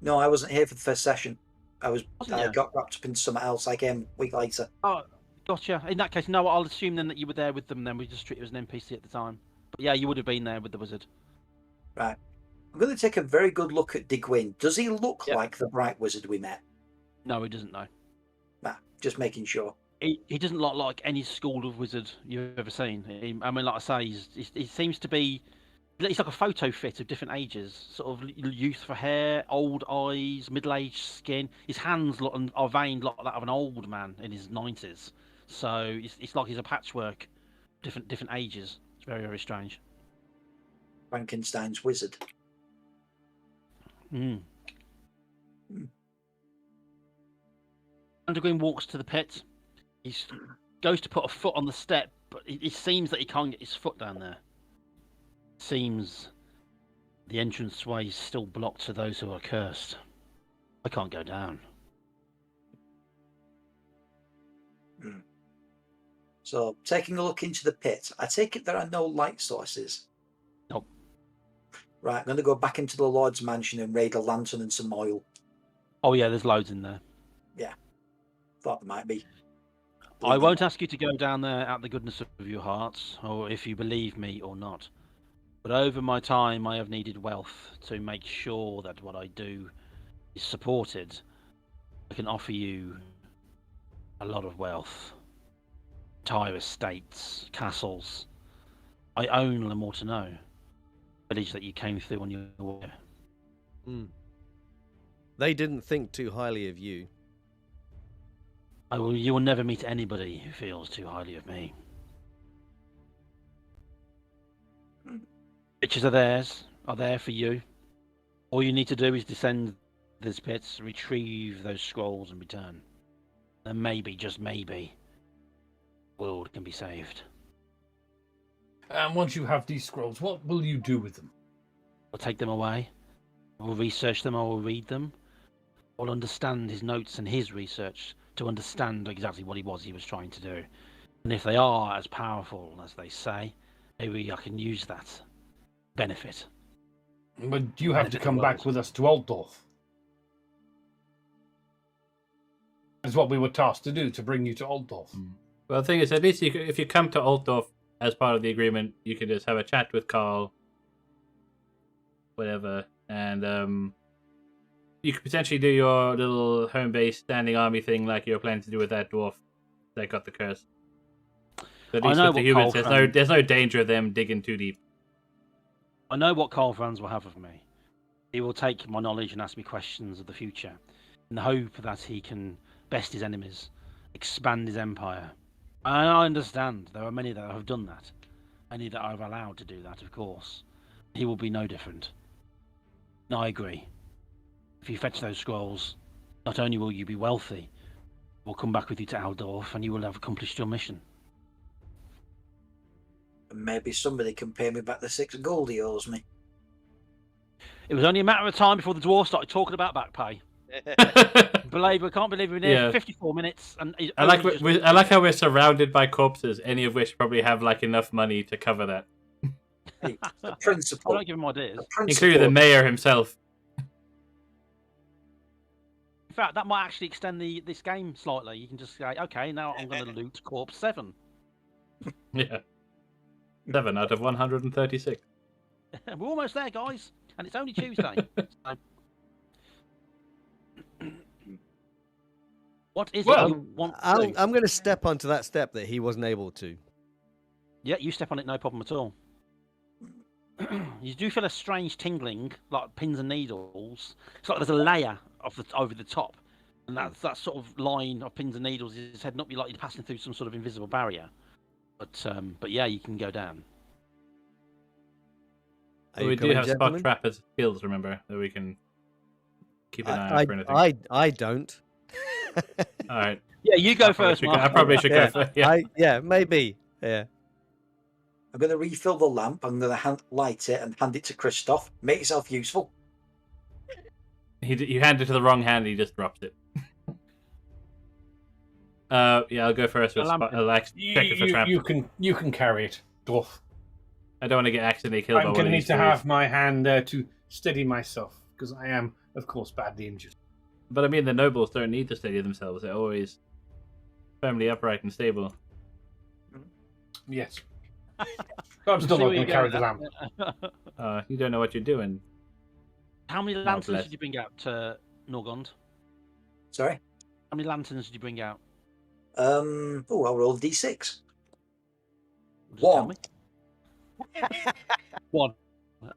No, I wasn't here for the first session. I Wasn't you? got wrapped up into something else. I came a week later. Oh, gotcha. In that case, no, I'll assume then that you were there with them then. We just treat you as an NPC at the time. But yeah, you would have been there with the wizard. Right. I'm going to take a very good look at Digwyn. Does he look Yeah. like the bright wizard we met? No, he doesn't know. Nah, just making sure. He doesn't look like any school of wizard you've ever seen. I mean, like I say, he seems to be... He's like a photo fit of different ages. Sort of youthful hair, old eyes, middle-aged skin. His hands are veined like that of an old man in his 90s. So it's like he's a patchwork, different ages. It's very, very strange. Frankenstein's wizard. Mm. Undergreen walks to the pit. He goes to put a foot on the step, but it seems that he can't get his foot down there. Seems the entranceway is still blocked to those who are cursed. I can't go down. So, taking a look into the pit, I take it there are no light sources. Nope. Right, I'm going to go back into the Lord's mansion and raid a lantern and some oil. Oh yeah, there's loads in there. Thought there might be. I won't ask you to go down there out the goodness of your hearts, or if you believe me or not. But over my time, I have needed wealth to make sure that what I do is supported. I can offer you a lot of wealth. Entire estates, castles. I own Lamortino, village that you came through on your way. They didn't think too highly of you. You will never meet anybody who feels too highly of me. Riches are there for you. All you need to do is descend this pit, retrieve those scrolls and return. And maybe, just maybe, the world can be saved. And once you have these scrolls, what will you do with them? I'll take them away. I will research them, I will read them. I'll understand his notes and his research to understand exactly what he was trying to do. And if they are as powerful as they say, maybe I can use that benefit. But you have to come back with us to Altdorf. That's what we were tasked to do, to bring you to Altdorf. Well, the thing is, at least if you come to Altdorf as part of the agreement, you can just have a chat with Carl, whatever, and you could potentially do your little home base standing army thing like you were planning to do with that dwarf that got the curse. But at I least know with the what humans, Carl there's no danger of them digging too deep. I know what Carl Franz will have of me. He will take my knowledge and ask me questions of the future, in the hope that he can best his enemies, expand his empire. And I understand there are many that have done that, many that I've allowed to do that, of course. He will be no different. And I agree. If you fetch those scrolls, not only will you be wealthy, we'll come back with you to Aldorf, and you will have accomplished your mission. And maybe somebody can pay me back the 6 gold he owes me. It was only a matter of time before the dwarf started talking about back pay. I can't believe we've been here for 54 minutes. And I like how we're surrounded by corpses, any of which probably have like enough money to cover that. Hey, the principle. I don't give him ideas. Including the mayor himself. In fact, that might actually extend this game slightly. You can just say, okay, now I'm going to loot corpse 7. Yeah. 7 out of 136. We're almost there, guys. And it's only Tuesday. So... What is it you want to do? I'm going to step onto that step that he wasn't able to. Yeah, you step on it, no problem at all. You do feel a strange tingling, like pins and needles. It's like there's a layer over the top. And that sort of line of pins and needles is heading up. You're like you're passing through some sort of invisible barrier. But yeah, you can go down. We do have spot trap as skills, remember, that we can keep an eye out for anything. I don't. All right. Yeah, you go first, Mark. I probably should go first. Yeah, maybe. Yeah. I'm going to refill the lamp. I'm going to light it and hand it to Christoph. Make yourself useful. You hand it to the wrong hand, he just drops it. Yeah, I'll go first with You can carry it, dwarf. I don't want to get accidentally killed. I'm going to need to have my hand to steady myself because I am, of course, badly injured. But I mean, the nobles don't need to steady themselves; they're always firmly upright and stable. Yes. But I'm still not going to carry the lamp. You don't know what you're doing. How many lanterns did you bring out to Norgond? Sorry? How many lanterns did you bring out? I'll roll D6. Just tell me. 1.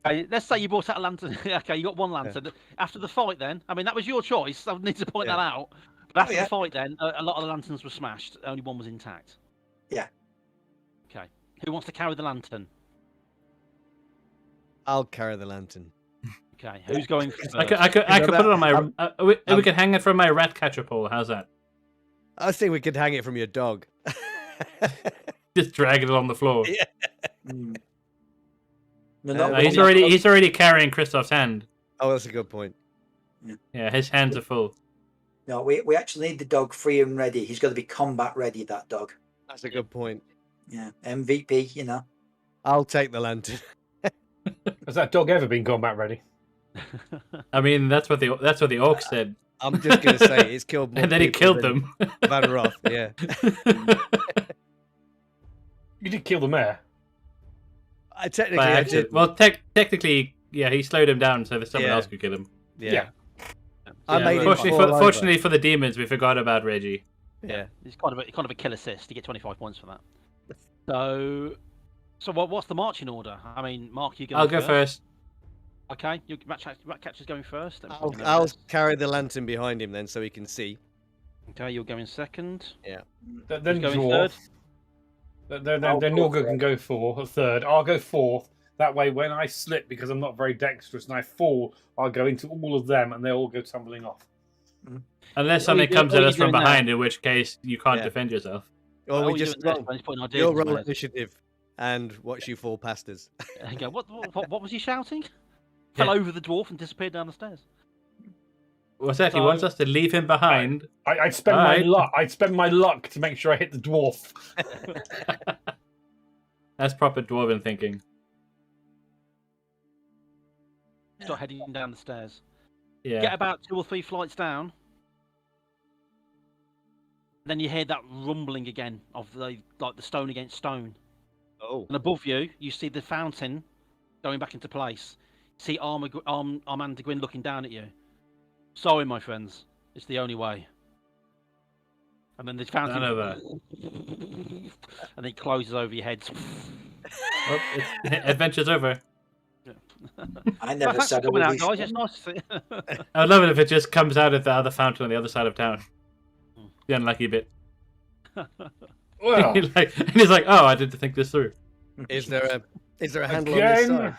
Okay, let's say you brought out a lantern. Okay, you got 1 lantern. Yeah. After the fight, then, I mean, that was your choice. I need to point that out. But after the fight, then, a lot of the lanterns were smashed. Only 1 was intact. Yeah. Okay. Who wants to carry the lantern? I'll carry the lantern. Okay. Who's going first? I could put it on my. We could hang it from my rat catcher pole. How's that? I think we could hang it from your dog. Just drag it on the floor. Yeah. He's already carrying Christoph's hand. Oh, that's a good point. Yeah, his hands are full. No, we actually need the dog free and ready. He's got to be combat ready, that dog. That's a good point. Yeah, MVP, you know. I'll take the lantern. Has that dog ever been combat ready? I mean, that's what the orc said. I'm just going to say it's killed more and then he killed them. Van Roth, yeah. You did kill the mayor. I did. Well, technically, yeah, he slowed him down so that someone else could kill him. Yeah. Fortunately for the demons, we forgot about Reggie. Yeah. It's kind of a kill assist. You get 25 points for that. So what's the marching order? I mean, Mark, you go. I'll go first. Okay, your Ratcatcher's going first. I'll carry the lantern behind him then, so he can see. Okay, you're going second. Yeah. Then going third. Then Norgo can go third. I'll go fourth. That way, when I slip because I'm not very dexterous and I fall, I'll go into all of them and they'll all go tumbling off. Unless something comes at us from behind, in which case you can't defend yourself. Or we just you'll roll initiative and watch you fall past us. Okay, what was he shouting? Fell over the dwarf and disappeared down the stairs. What's that? He wants us to leave him behind. I'd spend my luck. I'd spend my luck to make sure I hit the dwarf. That's proper dwarven thinking. Start heading down the stairs. Yeah. Get about 2 or 3 flights down. Then you hear that rumbling again of the stone against stone. Oh. And above you, you see the fountain going back into place. See Armand de Gwyn looking down at you. Sorry, my friends. It's the only way. And then the fountain... None of that. And it closes over your heads. Well, adventure's over. I never Thanks for said it coming would out, be guys. fun. It's nice to see. I'd love it if it just comes out at the other fountain on the other side of town. The unlucky bit. Well, And he's like, oh, I didn't think this through. Is there a handle on this side?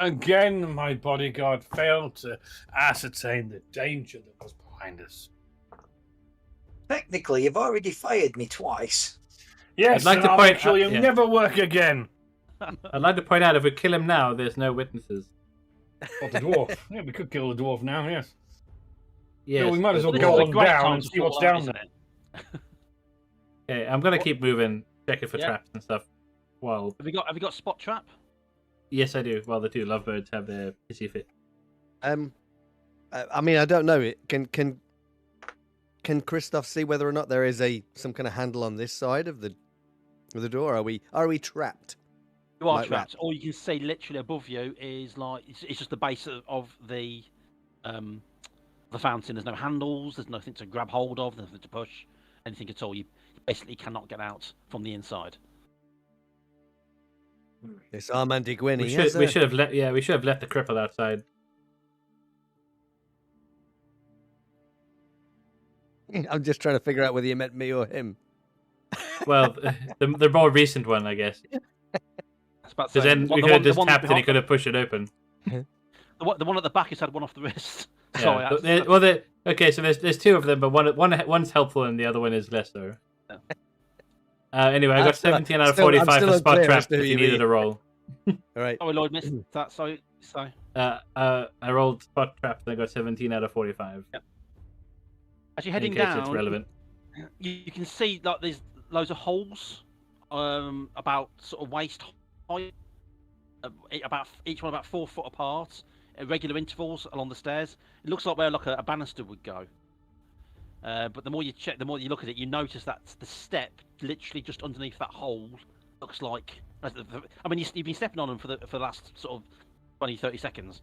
again, my bodyguard failed to ascertain the danger that was behind us. Technically, you've already fired me twice. Yes, I'd like and to I'll point make sure out- you'll yeah. never work again. I'd like to point out, if we kill him now, there's no witnesses. Or the dwarf. Yeah, we could kill the dwarf now, yes. Yes. Yeah, we might as well This go is a on great down time and to see what's fall out, down isn't there. it? Okay, I'm gonna keep moving, checking for Yeah. traps and stuff. While Have you got spot trap? yes, I do. While the two lovebirds have their pissy fit. I mean, I don't know. Can Christoph see whether or not there is some kind of handle on this side of the door? Are we trapped? You are Like trapped. All you can see literally above you is like it's just the base of the fountain. There's no handles. There's nothing to grab hold of. Nothing to push. Anything at all. You basically cannot get out from the inside. This Armand Gwynny. We should have let the cripple outside. I'm just trying to figure out whether you meant me or him. Well, the more recent one, I guess. That's about Because then we could have just tapped and he could have pushed it open. The one at the back has had one off the wrist. Yeah, Sorry. but okay, so there's two of them, but one's helpful and the other one is less so. Yeah. Anyway, I got 17 out of I'm 45 still for spot unclear trap as to who if you you needed mean. a roll. All right. Sorry, Lloyd missed that. So. I rolled spot trap and I got 17 out of 45. Yep. As you're In heading case down, it's relevant. you can see like there's loads of holes, about sort of waist height, about each one about 4 foot apart, at regular intervals along the stairs. It looks like where like a banister would go. But the more you check, the more you look at it, you notice that the step literally just underneath that hole looks like. I mean, you've been stepping on them for the last sort of 20, 30 seconds,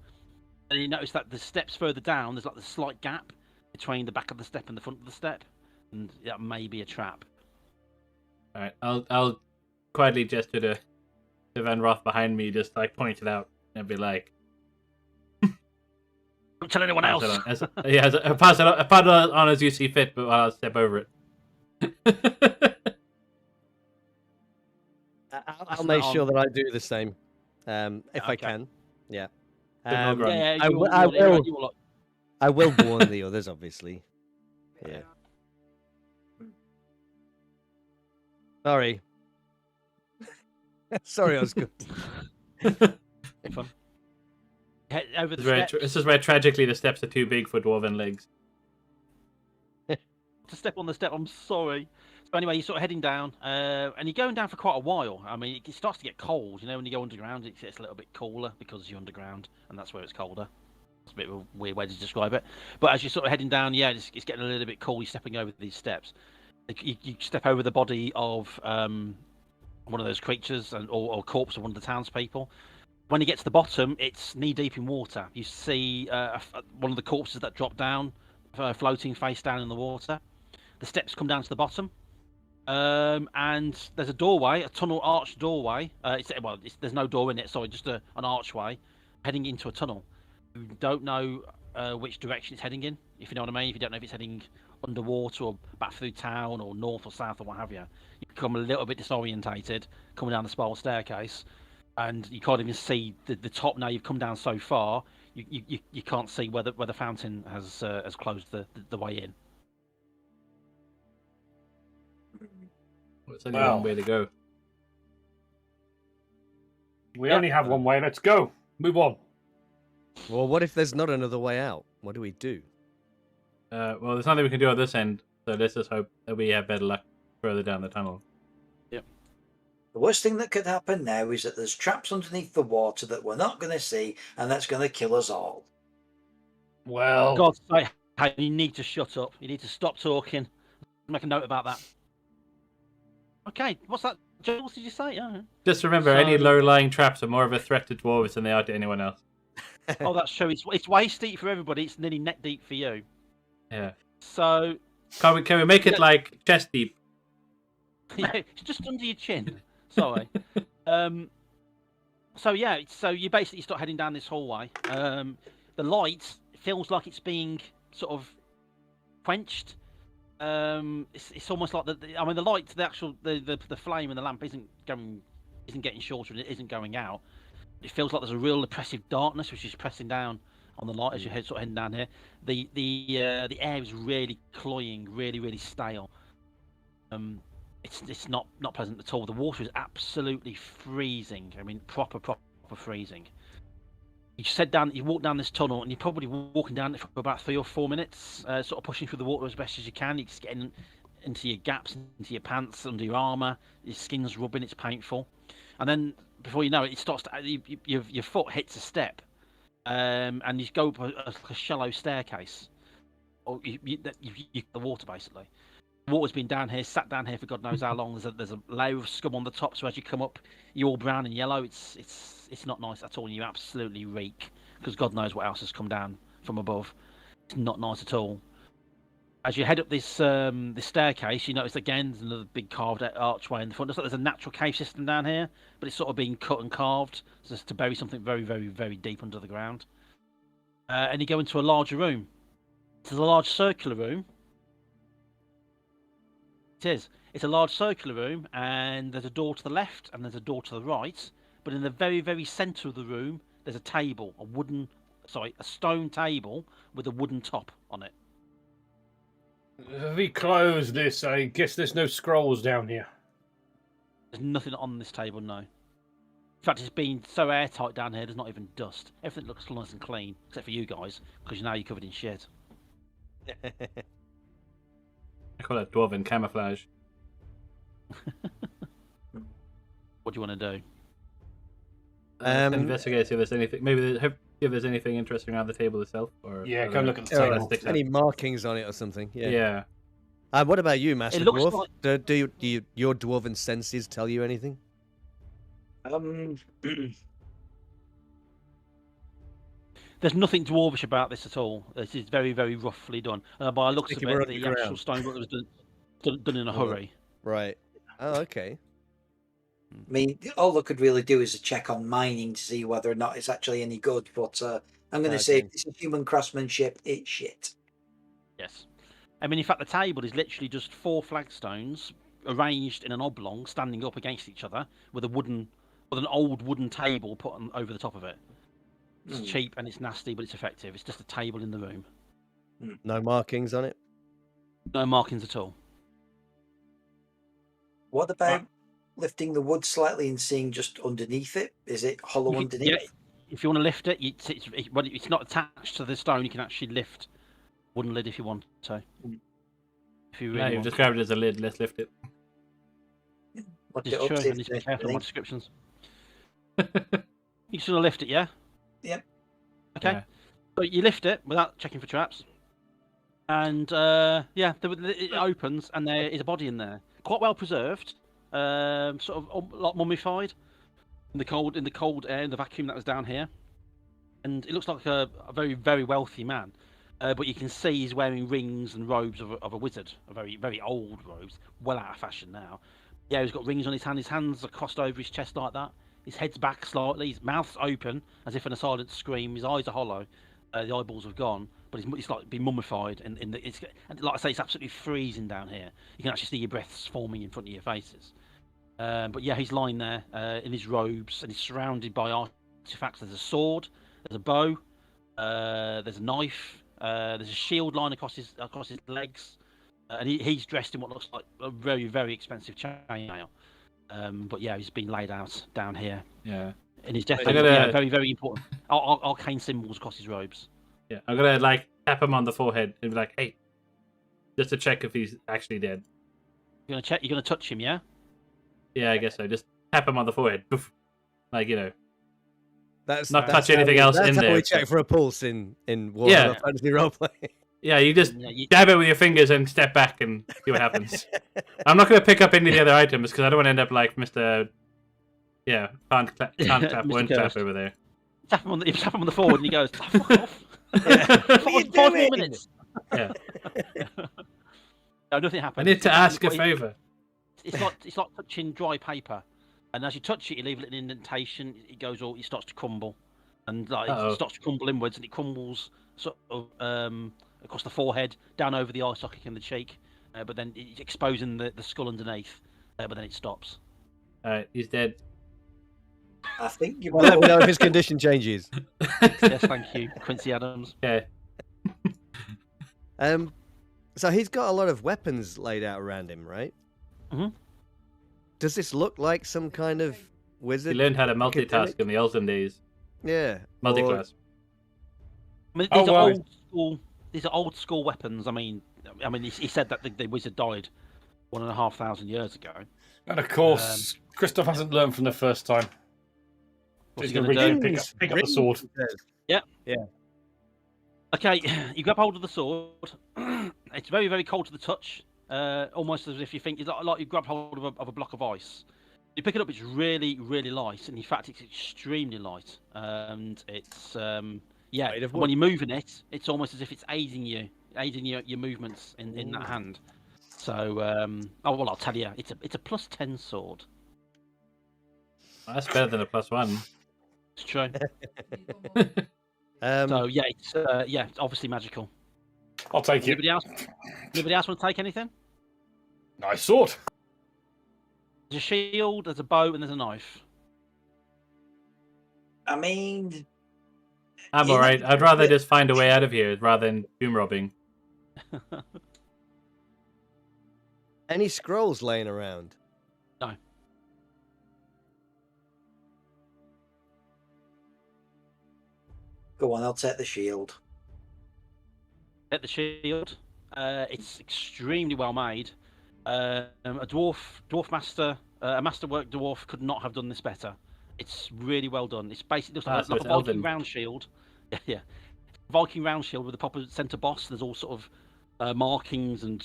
and you notice that the steps further down, there's like this slight gap between the back of the step and the front of the step, and that may be a trap. All right, I'll quietly gesture to Van Roth behind me, just like point it out and be like, Don't tell anyone pass else. it on. I pass it on as you see fit, but I'll step over it. I'll make sure that I do the same, if I Okay. can. Yeah. no grunt. Yeah, I you will- I will. you will- I will warn the others, obviously. Yeah. Sorry. Sorry, I was good. Fun. Head over the This is where- steps. this is where tragically the steps are too big for dwarven legs. To step on the step. I'm sorry. So anyway, you're sort of heading down, and you're going down for quite a while. I mean, it starts to get cold. You know, when you go underground, it gets a little bit cooler because you're underground, and that's where it's colder. It's a bit of a weird way to describe it. But as you're sort of heading down, yeah, it's getting a little bit cool. You're stepping over these steps. You step over the body of one of those creatures or corpse of one of the townspeople. When you get to the bottom, it's knee deep in water. You see one of the corpses that drop down, floating face down in the water. The steps come down to the bottom, and there's a doorway, a tunnel arched doorway. There's no door in it, sorry, just an archway heading into a tunnel. You don't know which direction it's heading in, if you know what I mean. If you don't know if it's heading underwater or back through town or north or south or what have you, you become a little bit disorientated coming down the spiral staircase, and you can't even see the top. Now you've come down so far, you can't see where the fountain has closed the way in. It's only Well. one way to go. We Yeah. only have one way. Let's go. Move on. Well, what if there's not another way out? What do we do? Well, there's nothing we can do on this end, so let's just hope that we have better luck further down the tunnel. The worst thing that could happen now is that there's traps underneath the water that we're not going to see, and that's going to kill us all. Well, For God's sake, hey, you need to shut up. You need to stop talking. Make a note about that. Okay, what's that? Jules, did you say? Oh, Just remember, any So- low-lying traps are more of a threat to dwarves than they are to anyone else. oh, that's true. It's waist deep for everybody. It's nearly neck deep for you. Yeah. So Can we make it like chest deep? yeah, it's just under your chin. Sorry. So yeah, so you basically start heading down this hallway. The light feels like it's being sort of quenched. It's almost like the light, the flame in the lamp isn't getting shorter and it isn't going out. It feels like there's a real oppressive darkness which is pressing down on the light as you sort of heading down here. The air is really cloying, really stale. It's not pleasant at all. The water is absolutely freezing. I mean, proper freezing. You walk down this tunnel, and you're probably walking down it for about 3 or 4 minutes, sort of pushing through the water as best as you can. You're just getting into your gaps, into your pants, under your armour. Your skin's rubbing. It's painful. And then before you know it, it starts to your foot hits a step, and you go up a shallow staircase, or you the water basically. The water's been sat down here for God knows how long. There's a layer of scum on the top, so as you come up, you're all brown and yellow. It's not nice at all. And you absolutely reek because God knows what else has come down from above. It's not nice at all. As you head up this staircase, you notice again there's another big carved archway in the front. Looks like there's a natural cave system down here, but it's sort of being cut and carved just to bury something very deep under the ground. And you go into a larger room. There's a large circular room. It is. It's a large circular room, and there's a door to the left, and there's a door to the right. But in the very centre of the room, there's a table, a stone table with a wooden top on it. If we close this, I guess there's no scrolls down here. There's nothing on this table, no. In fact, it's been so airtight down here, there's not even dust. Everything looks nice and clean, except for you guys, because now you're covered in shit. I call it dwarven camouflage. What do you want to do? Investigate, see if there's anything. Maybe see if there's anything interesting around the table itself. Or Yeah, come look at the table. Any markings on it or something? Yeah. What about you, Master It looks Dwarf? Do your dwarven senses tell you anything? There's nothing dwarvish about this at all. This is very roughly done. By looks of it, the actual stonework was done in a hurry. Right. Oh, okay. I mean, all I could really do is a check on mining to see whether or not it's actually any good. But I'm going to say if this is human craftsmanship, it's shit. Yes. I mean, in fact, the table is literally just 4 flagstones arranged in an oblong, standing up against each other, with an old wooden table put over the top of it. It's cheap and it's nasty, but it's effective. It's just a table in the room. No markings on it? No markings at all. What about lifting the wood slightly and seeing just underneath it? Is it hollow underneath? Yeah, if you want to lift it, it's not attached to the stone. You can actually lift wooden lid if you want to. If you really you've described it as a lid. Let's lift it. What It's true. I need to be careful with my descriptions. You just want to lift it, yeah? Yep. Okay. Yeah. So you lift it without checking for traps, and it opens, and there is a body in there, quite well preserved, sort of like mummified in the cold air, in the vacuum that was down here, and it looks like a very wealthy man, but you can see he's wearing rings and robes of a wizard, a very old robes, well out of fashion now. Yeah, he's got rings on his hand. His hands are crossed over his chest like that. His head's back slightly, his mouth's open, as if in a silent scream. His eyes are hollow, the eyeballs have gone, but he's like been mummified. And like I say, it's absolutely freezing down here. You can actually see your breaths forming in front of your faces. But yeah, he's lying there in his robes, and he's surrounded by artifacts. There's a sword, there's a bow, there's a knife, there's a shield lying across his legs, and he's dressed in what looks like a very expensive chainmail. But yeah, he's been laid out down here. Yeah. And he's definitely very important. Arcane symbols across his robes. Yeah, I'm gonna tap him on the forehead and be like, "Hey," just to check if he's actually dead. You're gonna check. You're gonna touch him, yeah? Yeah, I guess so. Just tap him on the forehead, That's not touch anything else in there. That's how we check for a pulse in Warhammer Fantasy Roleplay. Yeah, you just dab it with your fingers and step back and see what happens. I'm not going to pick up any of the other items because I don't want to end up like Mr. Yeah, can't clap, won't clap over there. Tap him on the forehead and he goes, "Fuck off." 5 more minutes. Yeah. No, nothing I happens. need to ask a It's like- favor. It's like touching dry paper, and as you touch it, you leave it an indentation. It goes all. It starts to crumble, and like Uh-oh. it starts to crumble inwards, and it crumbles sort of across the forehead, down over the eye socket and the cheek, but then it's exposing the skull underneath. But then it stops. He's dead. I think you. Well, let me know if his condition changes. Yes, thank you, Quincy Adams. Okay. So he's got a lot of weapons laid out around him, right? Mhm. Does this look like some kind of He wizard? learned how to multitask academic? in the olden days. Yeah. or- Multiclass. I mean, Oh, these are well. old school. These are old school weapons. I mean, he said that the wizard died 1,500 years ago. And of course, Christoph hasn't learned from the first time. What's He's he going gonna to do? pick up the sword. Okay, you grab hold of the sword. It's very, very cold to the touch. Almost as if you think it's like you grab hold of a block of ice. You pick it up. It's really, really light, and in fact, it's extremely light. And it's yeah. Made of And when wood. you're moving it, it's almost as if it's aiding your movements in that hand. So oh well, I'll tell you, it's a +10 sword. That's better than a +1. It's true. So yeah, it's obviously magical. I'll take it. Anybody else? Anybody else want to take anything? Nice sword. There's a shield, there's a bow, and there's a knife. I mean, I'm Yeah. alright. I'd rather just find a way out of here rather than tomb robbing. Any scrolls laying around? go on, I'll take the shield. Get the shield. It's extremely well made. A dwarf master, a masterwork dwarf could not have done this better. It's really well done. It's basically just Ah, like so a it's Viking elven. round shield. Yeah, Viking round shield with a proper centre boss. There's all sort of markings and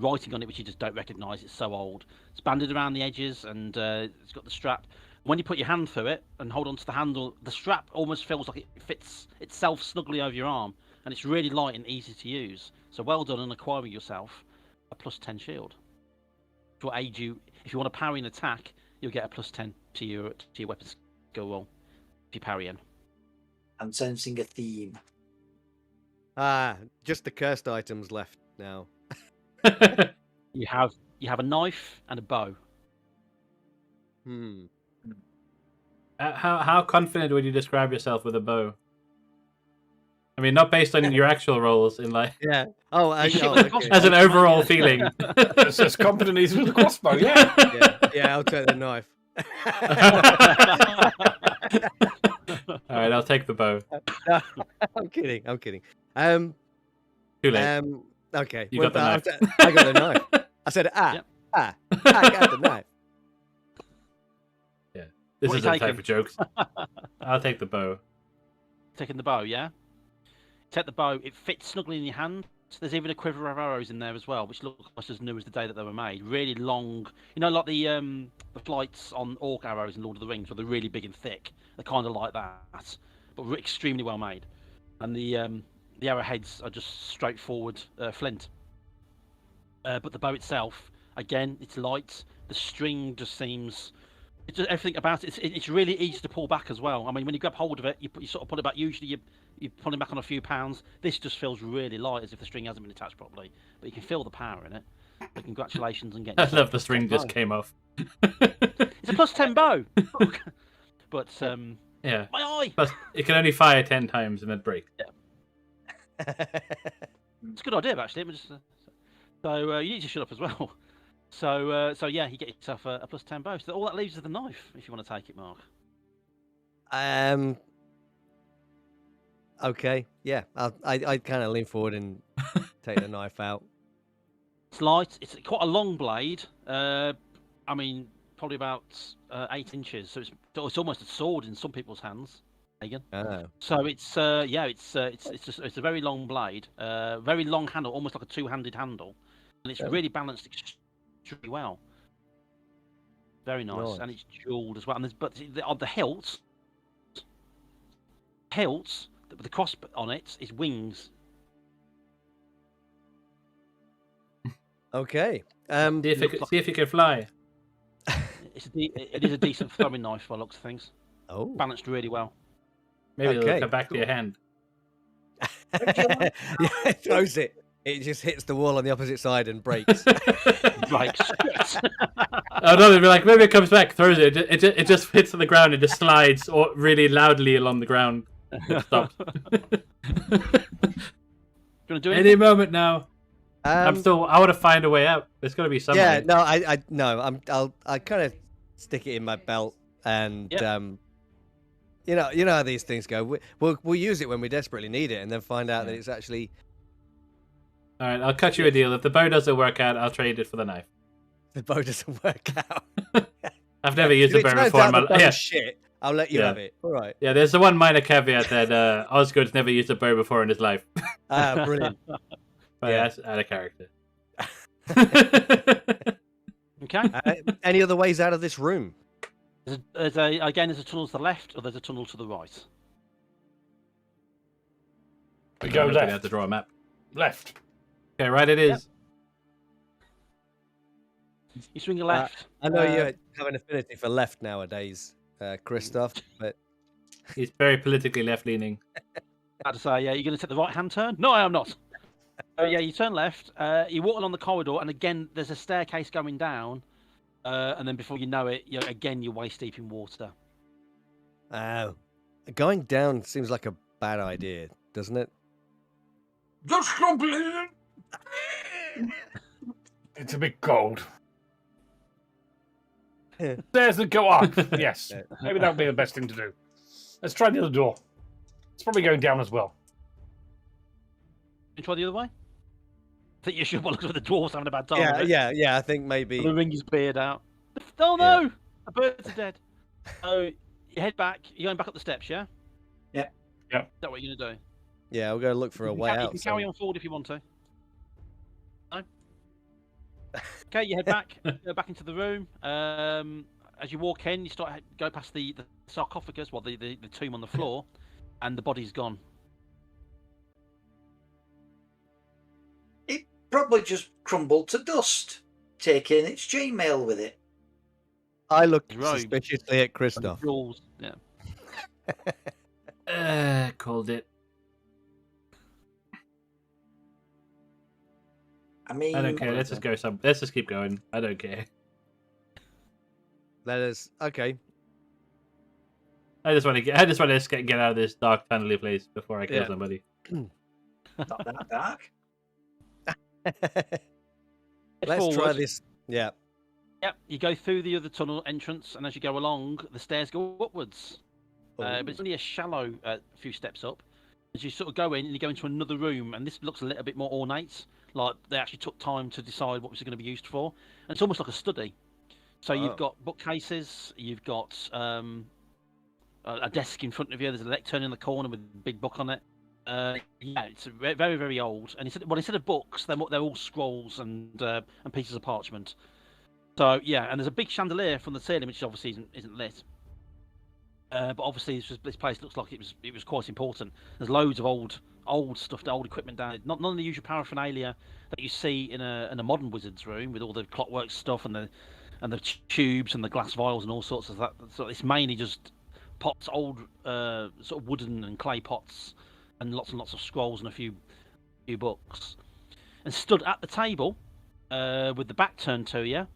writing on it which you just don't recognise. It's so old. It's banded around the edges and it's got the strap. When you put your hand through it and hold onto the handle, the strap almost feels like it fits itself snugly over your arm, and it's really light and easy to use. So well done on acquiring yourself a +10 shield. Which will aid you if you want to parry an attack. You'll get a +10 to your weapon skill roll if you parry in. I'm sensing a theme. Just the cursed items left now. You have a knife and a bow. How confident would you describe yourself with a bow? I mean, not based on your actual roles in life, Yeah. Oh, You shoot oh, with a okay. crossbow. as an overall feeling. It's as competent as with a crossbow, yeah. Yeah, I'll take the knife. All right, I'll take the bow. I'm kidding. Too late. Okay. You got the knife. I got the knife. I said, Yep. I got the knife. This What is are the you type taking? of jokes. I'll take the bow. Taking the bow, yeah? Take the bow, it fits snugly in your hand. So there's even a quiver of arrows in there as well, which look almost as new as the day that they were made. Really long, you know, like the flights on orc arrows in Lord of the Rings, where they're really big and thick. They're kind of like that, but extremely well made. And the arrowheads are just straightforward flint. But the bow itself, again, it's light. The string just seems. Everything about it, it's really easy to pull back as well. I mean, when you grab hold of it, you sort of pull it back. Usually, you're pulling back on a few pounds. This just feels really light, as if the string hasn't been attached properly. But you can feel the power in it. So congratulations on getting. I yourself love the a string +10 just bow. came off. It's a +10 bow. But Yeah. my eye. Plus, it can only fire 10 times and then break. It's a good idea, actually. So you need to shut up as well. So yeah, you get yourself a +10 bow. So all that leaves is the knife, if you want to take it, Mark. Okay. Yeah. I kind of lean forward and take the knife out. It's light. It's quite a long blade. I mean, probably about 8 inches. So it's almost a sword in some people's hands. Hagen. Oh. So it's it's a very long blade, very long handle, almost like a two-handed handle, and it's really balanced extremely well. Very nice, Nice. and it's jeweled as well. And on the hilt, with the cross on it is wings. Okay. See if you can fly. It is a decent throwing knife by the looks of things. Oh. Balanced really well. Maybe it'll Okay, come back to your hand. Yeah, it throws it. It just hits the wall on the opposite side and breaks. Right. Oh no, they'd be like, maybe it comes back, throws it. It just hits on the ground and just slides really loudly along the ground. It stops. Do you want to do Any anything? moment now. I want to find a way out. There's got to be some Yeah, way. no, I kind of stick it in my belt, and Yep. you know how these things go. We'll use it when we desperately need it, and then find out that it's actually All right, I'll cut you a deal. If the bow doesn't work out, I'll trade it for the knife. the bow doesn't work out. I've never used If a it bow turns before. out the bow's Yeah, shit, I'll let you Yeah. have it. All right. yeah. There's the one minor caveat that Osgood's never used a bow before in his life. Ah, brilliant. But Yeah. that's out of character. Okay. Any other ways out of this room? There's a tunnel to the left, or there's a tunnel to the right. We go I'm gonna have left. to draw a map. Left. Okay, right it is. You swing a left. I know you have an affinity for left nowadays, Christoph, but He's very politically left-leaning. About to say, yeah, you're going to take the right-hand turn? No, I am not. Yeah, you turn left. You walk along the corridor, and again, there's a staircase going down. And then before you know it, you're waist deep in water. going down seems like a bad idea, doesn't it? Just complete. It's a bit cold. Stairs that go up. Yes. Maybe that would be the best thing to do. Let's try the other door. It's probably going down as well. You try the other way? I think you should look at the dwarves having a bad time. Yeah. I think maybe. Wring his beard out. Oh no! The birds are dead. So you head back. You're going back up the steps, yeah? Yeah. Yeah. Is that what you're going to do? Yeah, we'll go look for a way You out. can carry on forward if you want to. No? Okay, you head back. Go back into the room. As you walk in, you go past the sarcophagus, the tomb on the floor, and the body's gone. It probably just crumbled to dust, taking its Gmail with it. I looked Rogue. suspiciously at Christoph. Rules. Yeah. Called it. I mean, I don't care. Let's just go Let's just keep going. I don't care. Okay. I just want to get out of this dark, tunnely place before I kill somebody. not that dark. Let's try Forward. this. Yeah. Yep, you go through the other tunnel entrance, and as you go along, the stairs go upwards. But it's only a shallow few steps up. As you sort of go in, and you go into another room, and this looks a little bit more ornate. Like they actually took time to decide what was going to be used for. And it's almost like a study. So you've got bookcases, you've got a desk in front of you. There's a lectern in the corner with a big book on it. Yeah, it's very, very old. And instead of books, they're all scrolls and pieces of parchment. So yeah, and there's a big chandelier from the ceiling, which obviously isn't lit. But obviously this place looks like it was quite important. There's loads of old stuff, old equipment down. None of the usual paraphernalia that you see in a modern wizard's room with all the clockwork stuff and the tubes and the glass vials and all sorts of that. So it's mainly just pots, old sort of wooden and clay pots, and lots of scrolls and a few books. And stood at the table with the back turned to you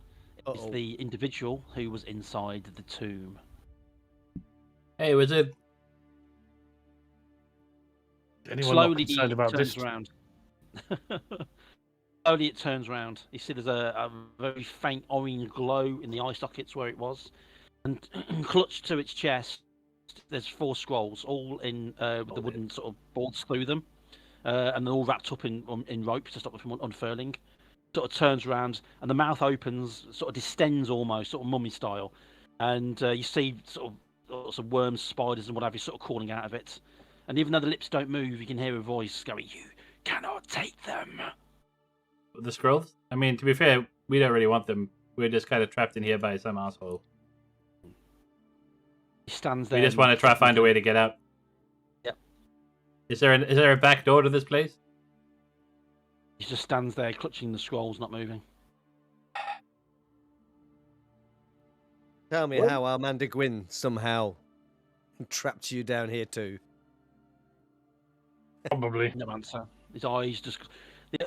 is the individual who was inside the tomb. Hey, wizard. Anyone not Slowly concerned about turns this? around. Slowly it turns round. You see there's a very faint orange glow in the eye sockets where it was. And clutched to its chest, there's 4 scrolls, all in with the wooden sort of boards through them. And they're all wrapped up in rope to stop them from unfurling. Sort of turns around, and the mouth opens, sort of distends almost, sort of mummy style. And you see sort of worms, spiders, and what have you, sort of crawling out of it. And even though the lips don't move, you can hear a voice going, "You cannot take them." The scrolls? I mean, to be fair, we don't really want them. We're just kind of trapped in here by some asshole. He stands there. We just want to try to find a way to get out. Yep. Is there a back door to this place? He just stands there clutching the scrolls, not moving. Tell me Well- how Armanda Gwyn somehow trapped you down here too. Probably. No answer. His eyes just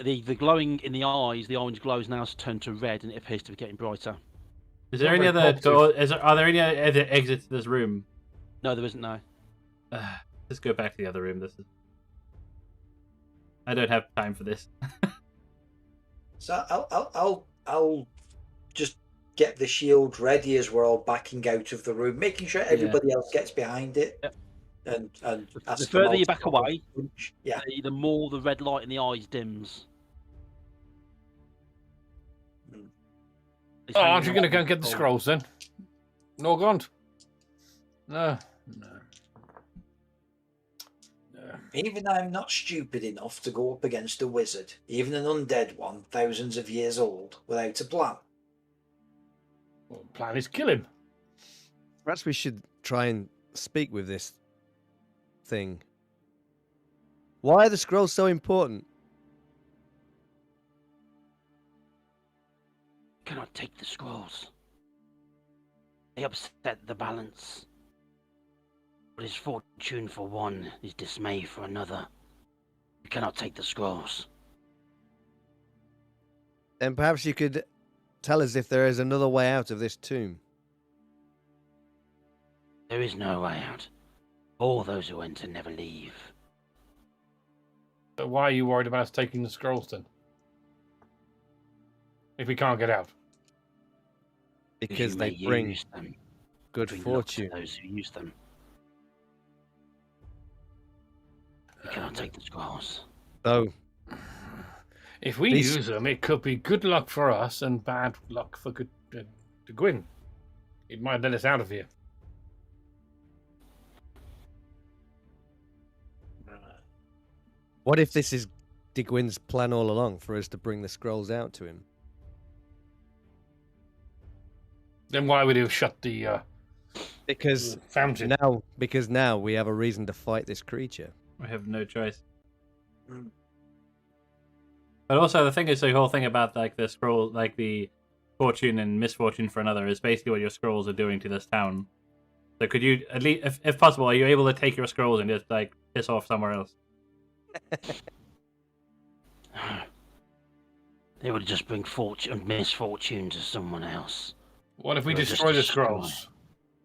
the glowing in the eyes, the orange glow is now turned to red, and it appears to be getting brighter. Is there Not any very other door? Are there any other exits to this room? No, there isn't. No. Let's go back to the other room. I don't have time for this. So I'll just get the shield ready as we're all backing out of the room, making sure everybody else gets behind it. Yep. And The ask them further all you to back come up away, punch. Yeah. the more the red light in the eyes dims. He's Oh, hanging aren't you on going to go the and get the scroll. scrolls then? No, gone. No. Even I'm not stupid enough to go up against a wizard, even an undead one, thousands of years old, without a plan. Well, the plan is kill him. Perhaps we should try and speak with this thing. Why are the scrolls so important? Cannot take the scrolls. They upset the balance. What is fortune for one is dismay for another. You cannot take the scrolls. Then perhaps you could tell us if there is another way out of this tomb. There is no way out. All those who enter never leave. So why are you worried about us taking the scrolls then? If we can't get out. Because you they may bring use them. good Bring luck to fortune. those who use them. You cannot take the scrolls. So, If we These- use them, it could be good luck for us and bad luck for to Gwyn. It might let us out of here. what if this is Digwyn's plan all along for us to bring the scrolls out to him? Then why would he have shut the Because fountain? now we have a reason to fight this creature. I have no choice. Mm. But also, the thing is, the whole thing about like the scroll, like the fortune and misfortune for another, is basically what your scrolls are doing to this town. So, could you at least, if possible, are you able to take your scrolls and just like piss off somewhere else? They would just bring misfortune to someone else. What if we We'll just destroy the destroy. scrolls?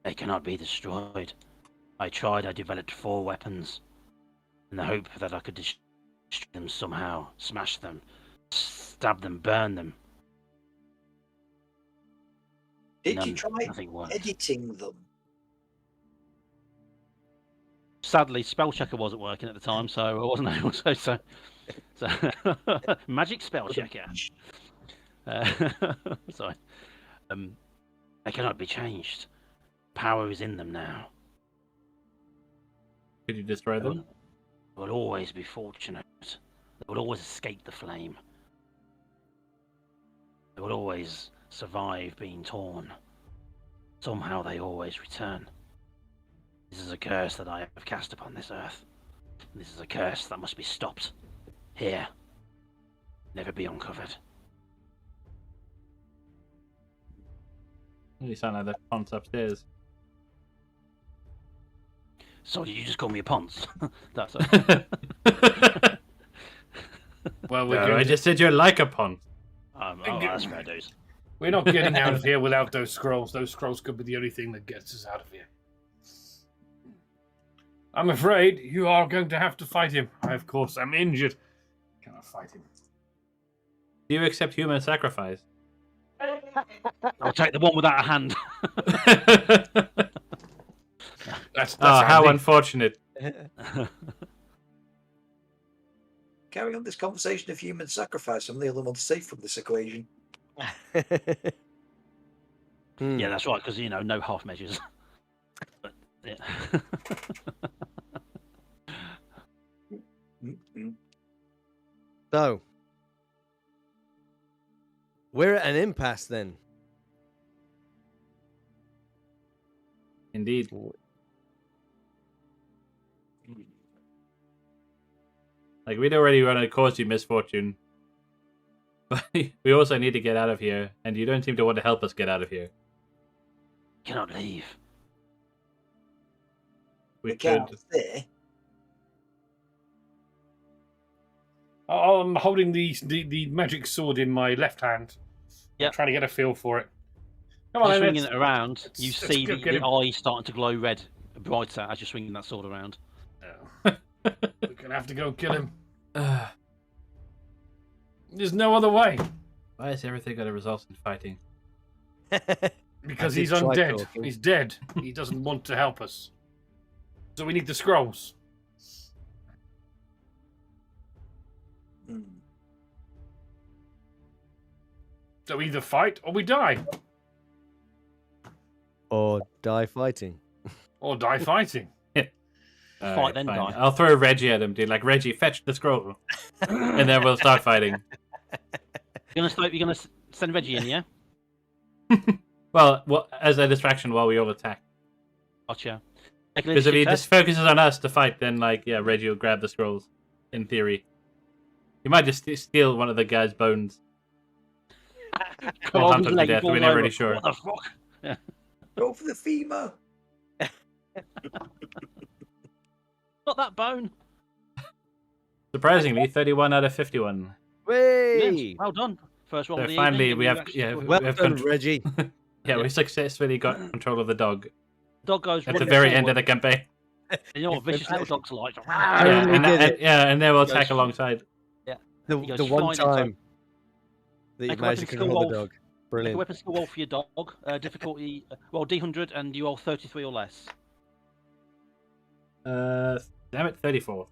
They cannot be destroyed. I developed 4 weapons. In the hope that I could destroy them somehow. Smash them. Stab them, burn them. Did you try Nothing worked. editing them? Sadly, spell checker wasn't working at the time, so I wasn't able to. So magic spell checker. Sorry. They cannot be changed. Power is in them now. Could you destroy them? They will always be fortunate. They will always escape the flame. They will always survive being torn. Somehow they always return. This is a curse that I have cast upon this earth. This is a curse that must be stopped. Here. Never be uncovered. You sound like the ponce upstairs. So you just call me a ponce? That's Well, No, I just said you're like a ponce. that's fair dues. we're not getting out of here without those scrolls. Those scrolls could be the only thing that gets us out of here. I'm afraid you are going to have to fight him. I, of course, am injured. Cannot fight him. Do you accept human sacrifice? I'll take the one without a hand. That's How handy. unfortunate. Carry on this conversation of human sacrifice. I'm the only one safe from this equation. Yeah, that's right, because, no half measures. But, yeah. Mm-mm. So, we're at an impasse then. Indeed. Like, we'd already run a caused you misfortune. We also need to get out of here, and you don't seem to want to help us get out of here. Cannot leave. We can't stay. I'm holding the magic sword in my left hand. Yeah. I'm trying to get a feel for it. Come on, As you're then, swinging it around, you let's see go the get him. eye starting to glow red, brighter as you're swinging that sword around. No. We're gonna have to go kill him. There's no other way. Why is everything going to result in fighting? Because I he's did try undead. talking. He's dead. He doesn't want to help us. So we need the scrolls. Hmm. So we either fight or we die. Or die fighting. Or die fighting. Fight, then die. I'll throw Reggie at him, dude. Like, Reggie, fetch the scroll. And then we'll start fighting. You're gonna send Reggie in, yeah? Well, as a distraction while we all attack. Gotcha. Because if he just focuses on us to fight, then, like, yeah, Reggie will grab the scrolls, in theory. He might just steal one of the guy's bones. Or hunt him to death, we're never really sure. What the fuck? Go for the femur. Not that bone. Surprisingly, 31 out of 51. Way! Yes, well done. First one So of the finally, evening, we and have you actually- Well we have done, Reggie. we successfully got control of the dog Dog goes at the running very end forward. of the campaign. You know what vicious little dogs are like. I Yeah, only did it. and then we'll Goes- attack alongside. The He goes one flying into- time that you Make a managed to weapon skill control the roll. dog. Make a Brilliant. weapon skill roll for your dog. Difficulty, roll D100 and you roll 33 or less. Damn it, 34.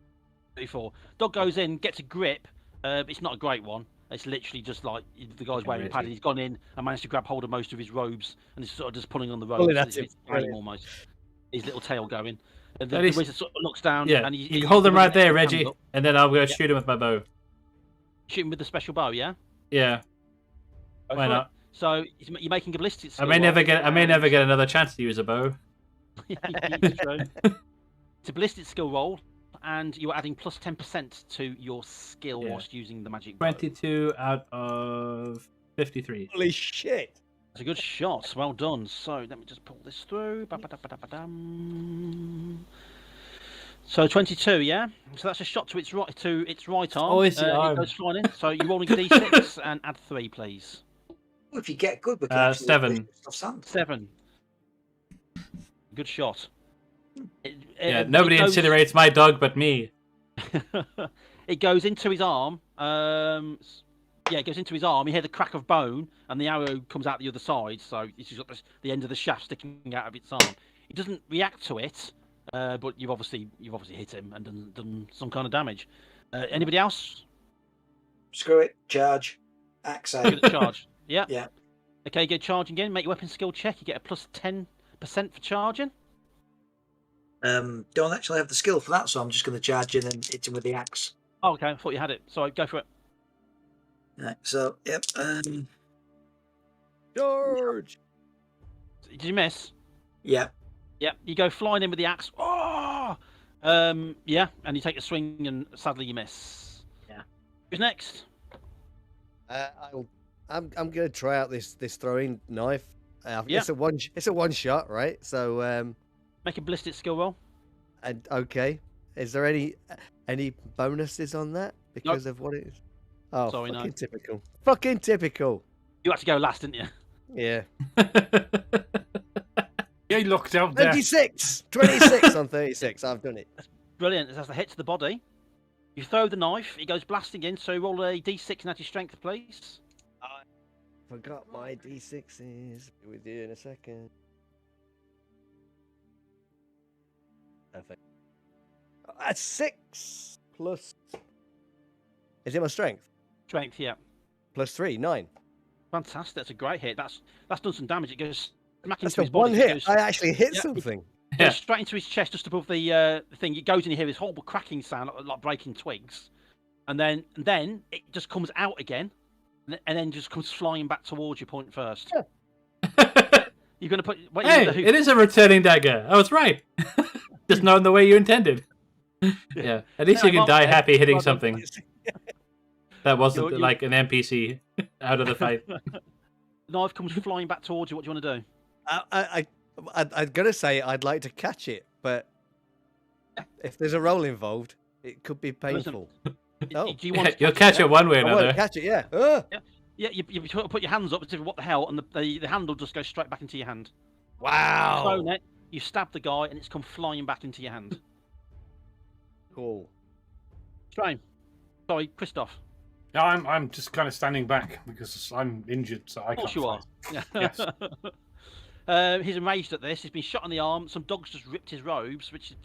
34. Dog goes in, gets a grip. It's not a great one. It's literally just like the guy's Okay, wearing Reggie. padded. He's gone in and managed to grab hold of most of his robes and is sort of just pulling on the Pulling robes. at It's him. carrying him Brilliant. almost. His little tail going. And the That is- wizard sort of looks down. Yeah, and you can hold him right there, Reggie, and then I'll go shoot him with my bow. Shoot him with the special bow, yeah. Yeah, Go why for it. not? So you're making a ballistic I skill may roll, never get and- another chance to use a bow. It's true. It's a ballistic skill roll, and you're adding plus 10% to your skill Yeah. whilst using the magic bow. 22 out of 53. Holy shit! That's a good shot. Well done. So let me just pull this through. Ba-ba-da-ba-da-ba-dam. So 22, yeah. So that's a shot to its right arm. Oh, it's the arm. It goes flying in. So you're rolling a d6 and add 3, please. Well, if you get good, we can 7. Sand. 7. Good shot. Yeah, nobody incinerates my dog but me. It goes into his arm. Yeah, it goes into his arm. You hear the crack of bone, and the arrow comes out the other side. So it's just got the end of the shaft sticking out of its arm. He doesn't react to it, but you've obviously hit him and done some kind of damage. Anybody else? Screw it. Charge. Axe out. Good at charge. Yeah. Yeah. Okay, good charging again. Make your weapon skill check. You get a plus 10% for charging. Don't actually have the skill for that, so I'm just going to charge in and hit him with the axe. Oh, okay. I thought you had it. Sorry, go for it. Right, so, yep. George! Did you miss? Yeah. Yeah. You go flying in with the axe. Oh! Yeah, and you take a swing, and sadly you miss. Yeah. Who's next? I'm gonna try out this throwing knife. Yeah. It's a one shot, right? So Make a ballistic skill roll. and okay. Is there any bonuses on that because of what it is? Oh, Sorry, no. fucking typical. Fucking typical. You had to go last, didn't you? Yeah. Yeah, he looked out there. 26 on 36. I've done it. Brilliant. That's the hit to the body. You throw the knife. It goes blasting in. So roll a d6 and add your strength, please. Forgot my d6s. Be with you in a second. Perfect. That's 6 plus. Is it my strength? Strength, yeah. Plus 3, 9. Fantastic. That's a great hit. That's done some damage. It goes smacking That's into the his body. one It hit. goes- I actually hit Yeah. something. goes Yeah. straight into his chest, just above the thing. It goes in. You hear this horrible cracking sound, like breaking twigs, and then it just comes out again, and then just comes flying back towards you, point first. You're gonna put. Wait, Hey, it is a returning dagger. I was right. Just not in the way you intended. Yeah, at least No, you can well, die happy hitting well done. something. That wasn't You're- like an NPC out of the fight. Knife comes flying back towards you. What do you want to do? I'm gonna say I'd like to catch it, but if there's a roll involved, it could be painful. Oh. Do you want to You'll catch catch it one way or I want to another. catch it, yeah. Yeah, you put your hands up as if what the hell, and the handle just goes straight back into your hand. Wow. Thrown it, you stab the guy, and it's come flying back into your hand. Cool. Shame. Sorry, Christoph. No, I'm just kind of standing back because I'm injured, so I Of course can't you are. fight. Yes. He's amazed at this. He's been shot in the arm. Some dogs just ripped his robes, which is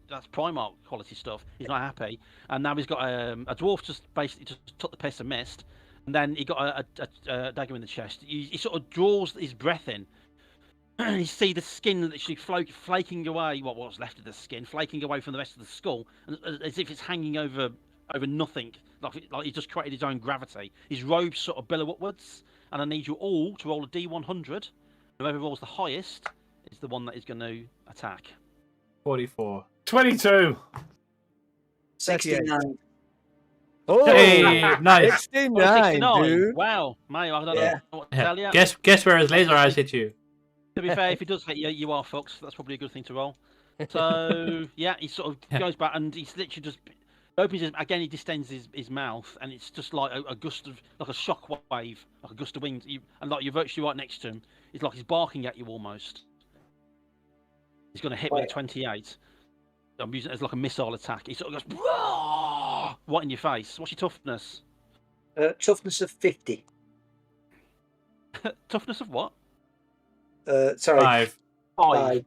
that's Primark quality stuff. He's not happy, and now he's got a dwarf just basically just took the piss and missed, and then he got a dagger in the chest. He sort of draws his breath in. You see the skin literally flaking away. What's left of the skin, flaking away from the rest of the skull, as if it's hanging over nothing. Like he just created his own gravity. His robes sort of billow upwards, and I need you all to roll a D100. Whoever rolls the highest is the one that is going to attack. 44. 22. 69. Oh, Hey, nice. 69, dude. Wow, mate, I don't know what to tell you. Guess where his laser eyes hit you. To be fair, if he does hit you, you are fucked. That's probably a good thing to roll. So yeah, he sort of goes back and he's literally just opens his again. He distends his mouth, and it's just like a gust of like a shock wave, like a gust of wind, and like you're virtually right next to him. It's like he's barking at you almost. He's going to hit with a 28. I'm using it as like a missile attack. He sort of goes right in your face. What's your toughness? Toughness of 50. Toughness of what? Sorry. 5. 5.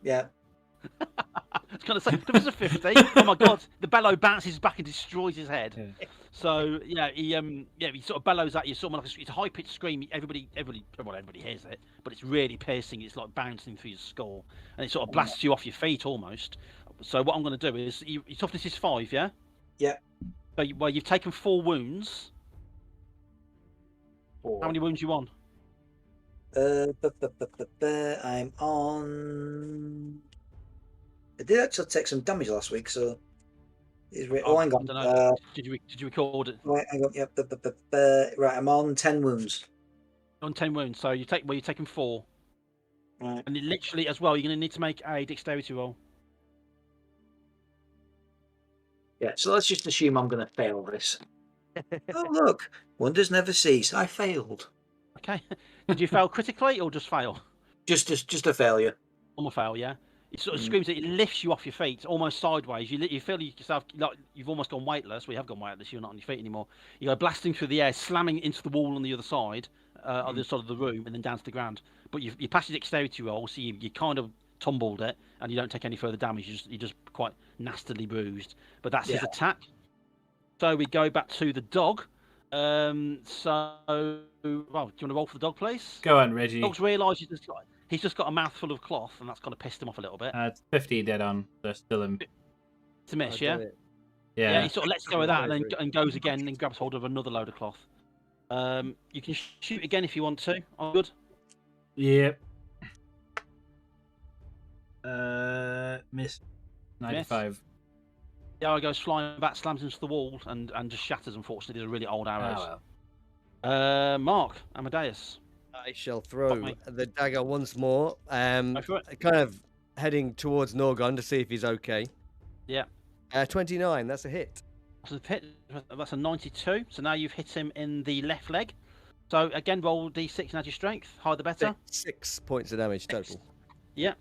Yeah. I was going to say toughness of 50. Oh my god! The bellow bounces back and destroys his head. Yeah. So yeah, he sort of bellows at you, sort of like it's a high pitched scream. Everybody hears it, but it's really piercing. It's like bouncing through your skull, and it sort of blasts you off your feet almost. So what I'm going to do is, your toughness is 5, yeah. Yeah. So you've taken 4 wounds. 4. How many wounds you on? I'm on. I did actually take some damage last week, so. Hang on. I don't know. Did you record it? Right, hang on. Yep. Right, I'm on 10 wounds. On 10 wounds. So you're taking 4. Right. And literally as well, you're going to need to make a dexterity roll. Yeah, so let's just assume I'm going to fail this. Oh, look. Wonders never cease. I failed. Okay. Did you fail critically or just fail? Just a failure. Almost fail, yeah. It sort of screams. It lifts you off your feet, almost sideways. You feel yourself like you've almost gone weightless. Well, you have gone weightless. You're not on your feet anymore. You go blasting through the air, slamming into the wall on the other side, on the other side of the room, and then down to the ground. But you passed your dexterity roll, so you kind of tumbled it, and you don't take any further damage. You're just quite nastily bruised. But that's his attack. So we go back to the dog. Well, do you want to roll for the dog, please? Go on, Reggie. Dog's realised he's just got a mouthful of cloth, and that's kind of pissed him off a little bit. It's 50 dead on. They're still in. It's a miss, yeah? Yeah. He sort of lets go of that and goes again and grabs hold of another load of cloth. You can shoot again if you want to. I'm good. Yep. Miss. 95. The arrow goes flying back, slams into the wall, and just shatters, unfortunately. These are really old arrows. Mark, Amadeus. I shall throw me. the dagger once more. Go for it. Kind of heading towards Norgon to see if he's okay. Yeah. 29, that's a hit. That's a 92. So now you've hit him in the left leg. So again, roll d6 and add your strength. Higher the better. 6 points of damage total. Yeah.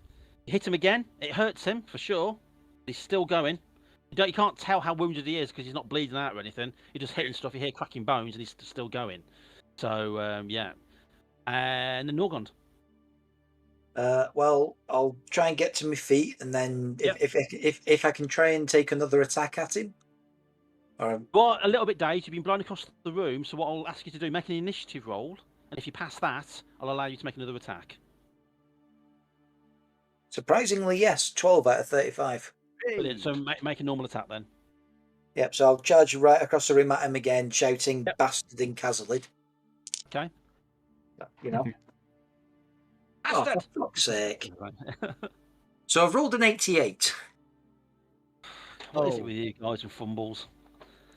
You hit him again. It hurts him for sure. He's still going. You can't tell how wounded he is because he's not bleeding out or anything. You're just hitting stuff. You hear cracking bones, and he's still going. So yeah. And then Norgond. Well, I'll try and get to my feet, and then if I can try and take another attack at him. Well, a little bit dazed. You've been blown across the room. So what I'll ask you to do, make an initiative roll, and if you pass that, I'll allow you to make another attack. Surprisingly, yes, 12 out of 35. Brilliant. So make a normal attack then. Yep, so I'll charge right across the room at him again, shouting "Bastard in Kazalid." Okay. You know. Oh, for fuck's sake. So I've rolled an 88. What is it with you guys and fumbles?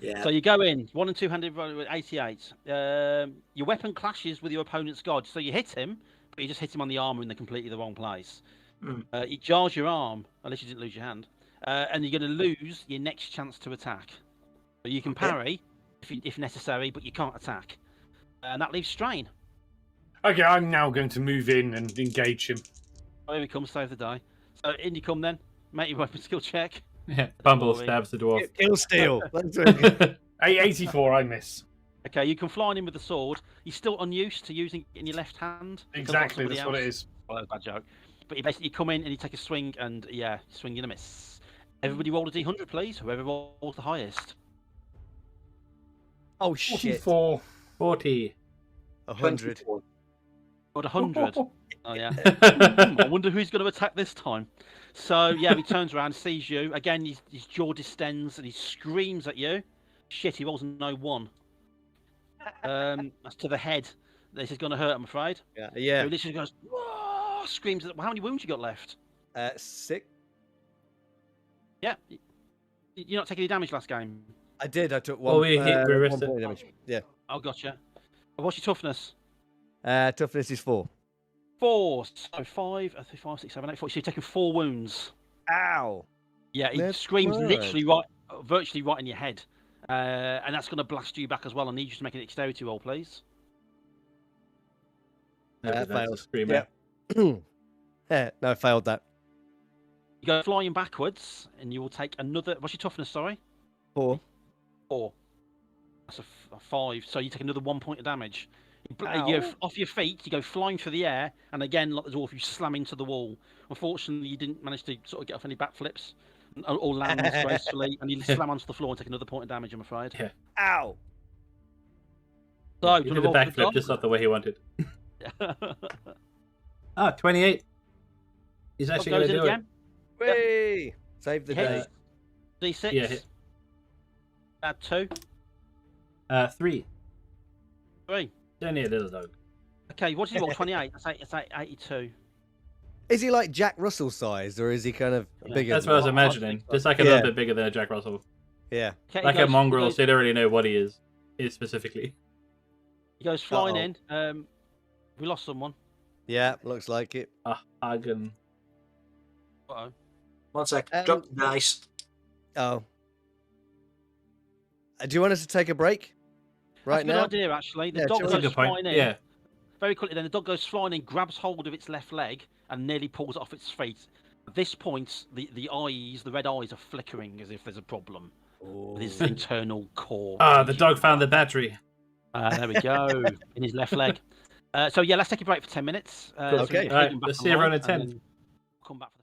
Yeah. So you go in, one and two-handed with 88. Your weapon clashes with your opponent's god, so you hit him, but you just hit him on the armor in completely the wrong place. It jars your arm, unless you didn't lose your hand, and you're going to lose your next chance to attack. So you can parry if necessary, but you can't attack, and that leaves strain. Okay, I'm now going to move in and engage him. Oh, here we come, save the day. So in you come then, make your weapon skill check. Yeah, Bumble stabs the dwarf. Kill steal. Let's do it. 84, I miss. Okay, you can fly in with the sword. You're still unused to using it in your left hand. Exactly, that's what it is. Well, that's a bad joke. But you basically come in and you take a swing, and yeah, swing and a miss. Everybody roll a d100, please. Whoever rolls the highest. Oh shit. 44. 40. 100. Got 100. Oh yeah. I wonder who's going to attack this time. So yeah, he turns around, sees you again. His jaw distends and he screams at you. Shit, he rolls no 1. That's to the head. This is going to hurt, I'm afraid. Yeah. So Yeah. he literally goes, whoa, screams. How many wounds you got left? 6. Yeah. You're not taking any damage last game. I did. I took one. Well, we hit- we 1 rested. point damage. Yeah. Oh, gotcha. What's your toughness? Toughness is 4. 4. So 5, 5, 6, 7, 8, 4. So you're taking 4 wounds. Ow. Yeah, he That's screams good. literally right, virtually right in your head. And that's going to blast you back as well. I need you to make an dexterity roll, please. That's a failed. screamer. Yeah. No, I failed that. You go flying backwards, and you will take another. What's your toughness? Sorry, 4. 4. That's a 5. So you take another 1 point of damage. Ow. You're off your feet. You go flying through the air, and again, like the dwarf, you slam into the wall. Unfortunately, you didn't manage to sort of get off any backflips or land gracefully, and you slam onto the floor and take another point of damage. I'm afraid. Yeah. Ow. So He did the backflip, just not the way he wanted. Ah, 28. He's actually going goes to in do again. Whee! Save the day. Hit. D6. Yeah, hit. Add 2. it. 3. 3. Only a little dog. Okay, what did you roll? 28. That's 82. Is he like Jack Russell sized, or is he kind of bigger? That's than what I was that? imagining. Just like a Yeah. little bit bigger than a Jack Russell. Yeah. Okay, Like a mongrel, so you don't really know what he is specifically. He goes flying Uh-oh. in. We lost someone. Yeah, looks like it. Hagen. Uh-oh. 1 sec. Um, Drop the dice. Oh. Do you want us to take a break? Right That's a now? good idea, actually. The Yeah, dog sure. That's a goes good point. flying in. Yeah. Very quickly, then the dog goes flying in, grabs hold of its left leg, and nearly pulls it off its feet. At this point, the eyes, the red eyes, are flickering as if there's a problem with his internal core. The dog found the battery. There we go. In his left leg. So yeah, let's take a break for 10 minutes. So Okay. we can Right, come back let's see everyone online at 10. and then come back for the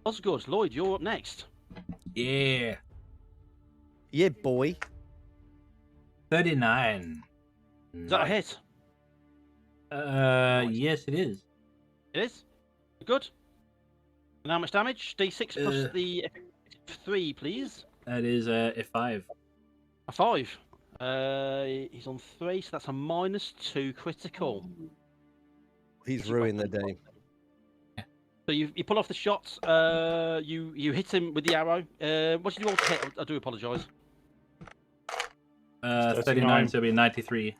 Osgood, Lloyd, you're up next. Yeah. Yeah, boy. 39. Is that a hit? Yes, it is. It is. Good. And how much damage? D6 plus Uh, the 3, please. That is a 5. A 5. He's on 3, so that's a -2 critical. He's ruined the day. So you pull off the shot. You hit him with the arrow. What did you roll to hit? I do apologise. 39, so it'll be 93.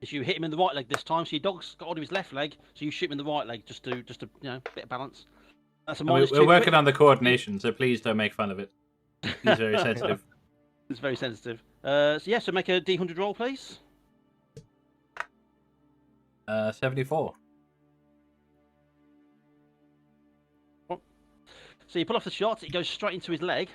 Is you hit him in the right leg this time. So your dog's got hold of his left leg, so you shoot him in the right leg just to bit of balance. That's a And -2. we're working on the coordination, so please don't make fun of it. He's very sensitive. It's very sensitive. So make a D100 roll, please. 74. So you pull off the shot. It goes straight into his leg.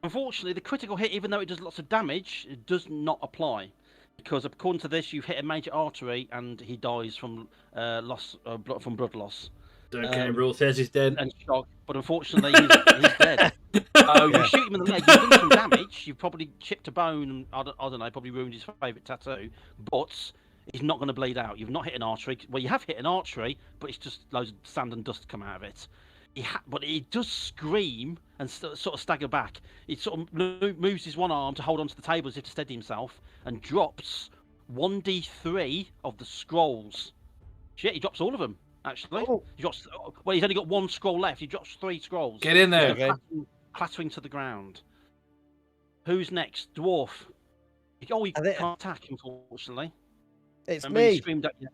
Unfortunately, the critical hit, even though it does lots of damage, it does not apply. Because according to this, you've hit a major artery and he dies from from blood loss. Okay, rule says he's dead. And shock. But unfortunately, he's dead. So you shoot him in the leg, you've done some damage. You've probably chipped a bone, and I don't know, probably ruined his favourite tattoo. But he's not going to bleed out. You've not hit an artery. Well, you have hit an artery, but it's just loads of sand and dust come out of it. But he does scream and sort of stagger back. He sort of moves his one arm to hold onto the table as if to steady himself, and drops 1d3 of the scrolls. Shit, he drops all of them. Actually, he drops. Well, he's only got one scroll left. He drops 3 scrolls. Get in there. Okay. Clattering to the ground. Who's next? Dwarf. Oh, he can't attack, unfortunately. It's Remember he me. screamed at you.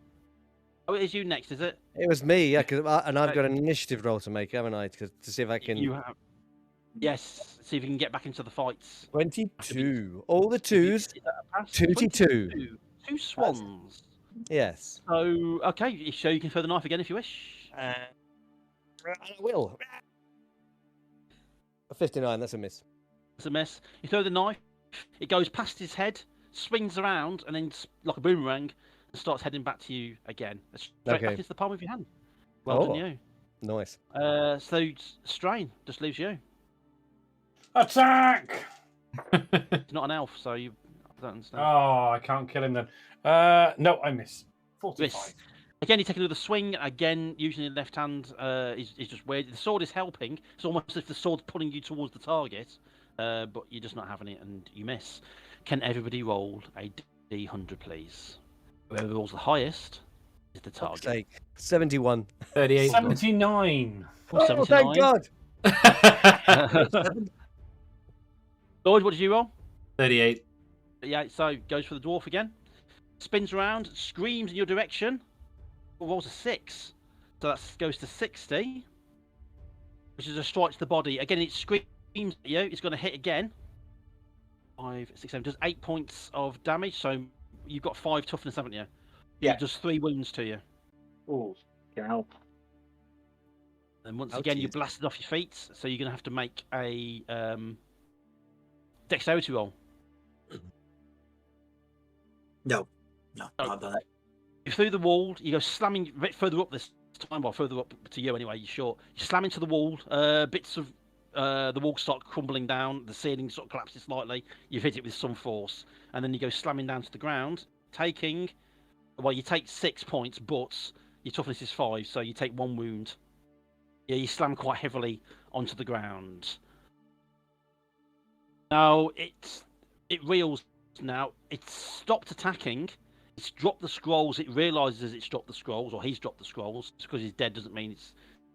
Oh, it is you next, is it? It was me, yeah, and I've got an initiative roll to make, haven't I? To see if I can. You have. Yes. See if you can get back into the fights. 22. All the twos. Is that a pass? 22. 2 swans. Yes. So, okay, so you can throw the knife again if you wish. I will. A 59, that's a miss. It's a miss. You throw the knife, it goes past his head, swings around, and then, like a boomerang, and starts heading back to you again. Straight back into the palm of your hand. Well done, you. Nice. So, Strain just leaves you. Attack! He's not an elf, so I don't understand. Oh, I can't kill him then. No, I miss. 45. Miss. Again, you take another swing. Again, using your left hand is just weird. The sword is helping. It's almost as if the sword's pulling you towards the target, but you're just not having it, and you miss. Can everybody roll a D100, please? Whoever rolls the highest is the target. Sake. 71. 38. 79. Oh, thank God. Lloyd, what did you roll? 38. Yeah, so goes for the dwarf again. Spins around, screams in your direction. Rolls a 6. So that goes to 60. Which is a strike to the body. Again, it screams at you. It's going to hit again. 5, 6, 7. Does 8 points of damage. So you've got 5 toughness, haven't you? Yeah. It does 3 wounds to you. Oh, can help. And once again, you're blasted off your feet. So you're going to have to make a dexterity roll. No, I've done it. You through the wall, you go slamming a bit further up this time, well, further up to you anyway, you're short. You slam into the wall, bits of the wall start crumbling down, the ceiling sort of collapses slightly, you've hit it with some force, and then you go slamming down to the ground, taking, well, you take 6 points, but your toughness is 5, so you take 1 wound. Yeah, you slam quite heavily onto the ground. Now, it reels now, it's stopped attacking. It's dropped the scrolls. It realizes it's dropped the scrolls, or he's dropped the scrolls. Just because he's dead doesn't mean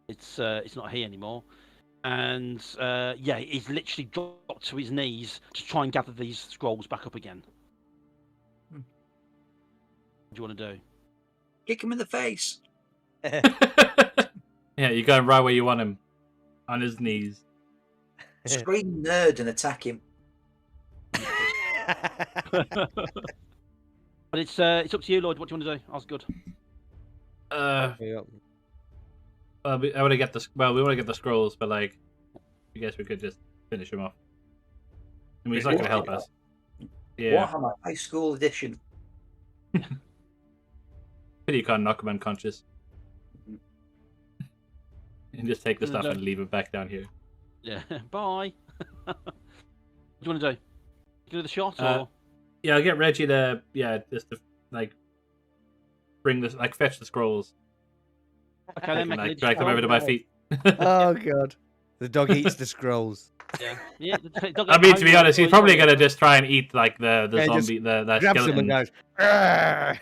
it's not he anymore. And yeah, he's literally dropped to his knees to try and gather these scrolls back up again. What do you want to do? Kick him in the face. Yeah, you're going right where you want him. On his knees. Scream nerd and attack him. But it's up to you, Lloyd. What do you want to do? Osgood. Yep. Well, we want to get the scrolls, but like, I guess we could just finish him off. I mean, he's not going to help us. Yeah. Warhammer High School Edition. Pity you can't knock him unconscious. And just take the stuff and leave it back down here. Yeah. Bye. What do you want to do? You do the shot or? Yeah, I'll get Reggie to just to like bring this, like fetch the scrolls. Okay, then Like drag them over to my feet. Oh God. The dog eats the scrolls. Yeah. I mean, to be honest, he's probably gonna just try and eat like the Yeah, zombie, the Grabs him skeleton. and goes, "Arrgh!"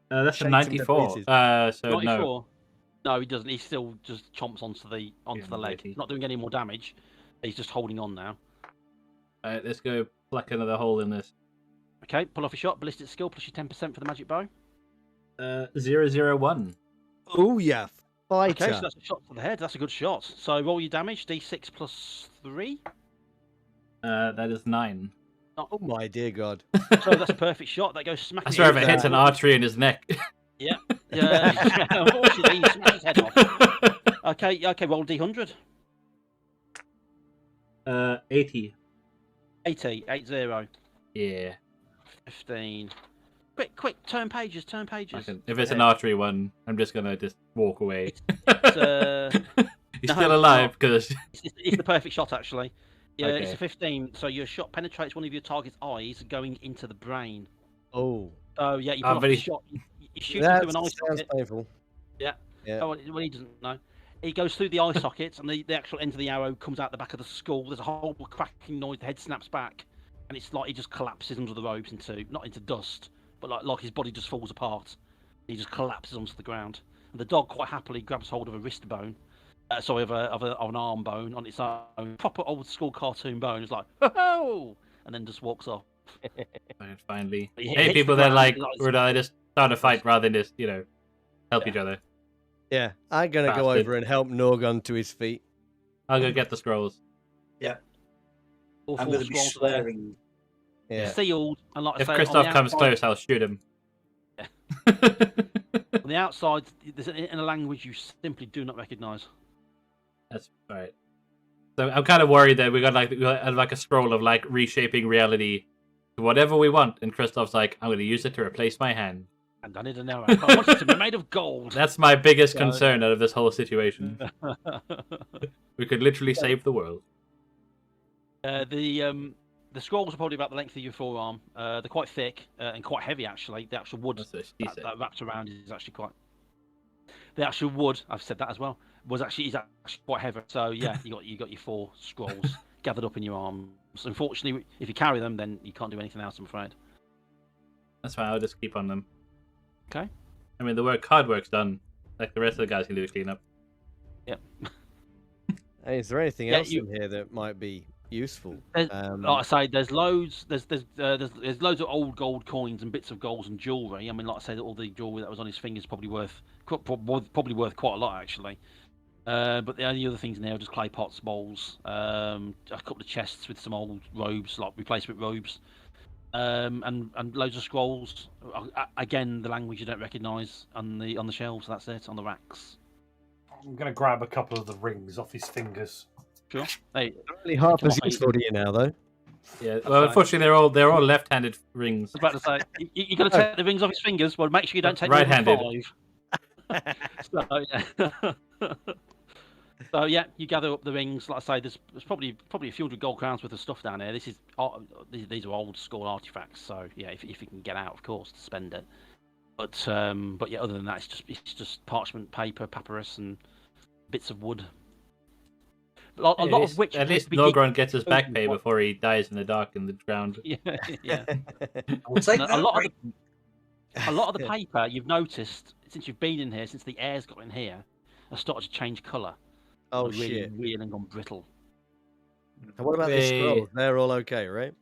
That's a shakes him to 94. pieces. So 94. no. No, he doesn't. He still just chomps onto the leg. 80. Not doing any more damage. He's just holding on now. Alright, let's go pluck another hole in this. Okay, pull off your shot. Ballistic skill plus your 10% for the magic bow. 001. Oh yeah, fighter. Okay, so that's a shot to the head. That's a good shot. So roll your damage. D6 plus 3. That is 9. Oh my dear God. So that's a perfect shot. That goes smacking. I swear if it into hits the- an artery in his neck. Yeah. Unfortunately, he smashed his head off. Okay, roll D100. 80. 80. Yeah. 15. Quick, turn pages. If it's an artery one, I'm just gonna walk away. It's, He's no, still it's alive not. because it's the perfect shot, actually. Yeah, Okay. it's a 15. So your shot penetrates one of your target's eyes, going into the brain. Oh. Oh yeah, you pull off but the he- shot. You shoot That into an eye sounds socket. painful. Yeah. Yeah. Oh, well, he doesn't know. It goes through the eye sockets, and the actual end of the arrow comes out the back of the skull. There's a horrible cracking noise. The head snaps back, and it's like he just collapses under the robes not into dust, but like his body just falls apart. He just collapses onto the ground, and the dog quite happily grabs hold of a wrist bone, of an arm bone on its own, proper old school cartoon bone. It's like ho, and then just walks off. And finally, He hey, hits people the that ground, like he's like- would just start a fight rather than just help each other. Yeah, I'm gonna go Bastard. over and help Norgon to his feet. I'll go get the scrolls. All I'm four going to be scrolls are there, swearing. Yeah. sealed, and like I If say, on Christoph the comes outside- close, I'll shoot him. Yeah. On the outside, there's in a language you simply do not recognise. That's right. So I'm kind of worried that we got like a scroll of like reshaping reality to whatever we want, and Christoph's like, I'm going to use it to replace my hand. And I need an arrow. But I want it to be made of gold. That's my biggest So- concern out of this whole situation. We could literally save the world. The scrolls are probably about the length of your forearm. They're quite thick and quite heavy, actually. The actual wood That's what she said. that wraps around is actually quite. The actual wood, I've said that as well, is actually quite heavy. So yeah, you got your 4 scrolls gathered up in your arms. Unfortunately, if you carry them, then you can't do anything else, I'm afraid. That's fine. I'll just keep on them. Okay. I mean, hard work's done. Like the rest of the guys can do the cleanup. Yep. Hey, is there anything Yeah, else in here that might be useful? Like I say, there's loads. There's loads of old gold coins and bits of gold and jewellery. I mean, like I said, all the jewellery that was on his fingers is probably worth quite a lot, actually. But the only other things in there are just clay pots, bowls, a couple of chests with some old robes, like replacement robes, and loads of scrolls. Again, the language you don't recognise on the shelves. That's it, on the racks. I'm going to grab a couple of the rings off his fingers. Sure. Hey, Only half Come as on, useful to you now, though. Yeah. That's Well, fine. unfortunately, they're all left-handed rings. I was about to say, you're going to take the rings off his fingers. Well, make sure you don't take more than Right-handed. 5. So yeah, you gather up the rings. Like I say, there's probably a few hundred gold crowns worth of stuff down here. These are old school artifacts. So yeah, if you can get out, of course, to spend it. But yeah, other than that, it's just parchment, paper, papyrus, and bits of wood. A lot of which at least be Norgron gets his back pay before he dies in the dark in the ground. Yeah, yeah. We'll take And that. a lot ring. of the paper you've noticed since you've been in here, since the air's got in here, has started to change colour. Oh really shit! real and gone brittle. And what about the Hey. scrolls? They're all okay, right?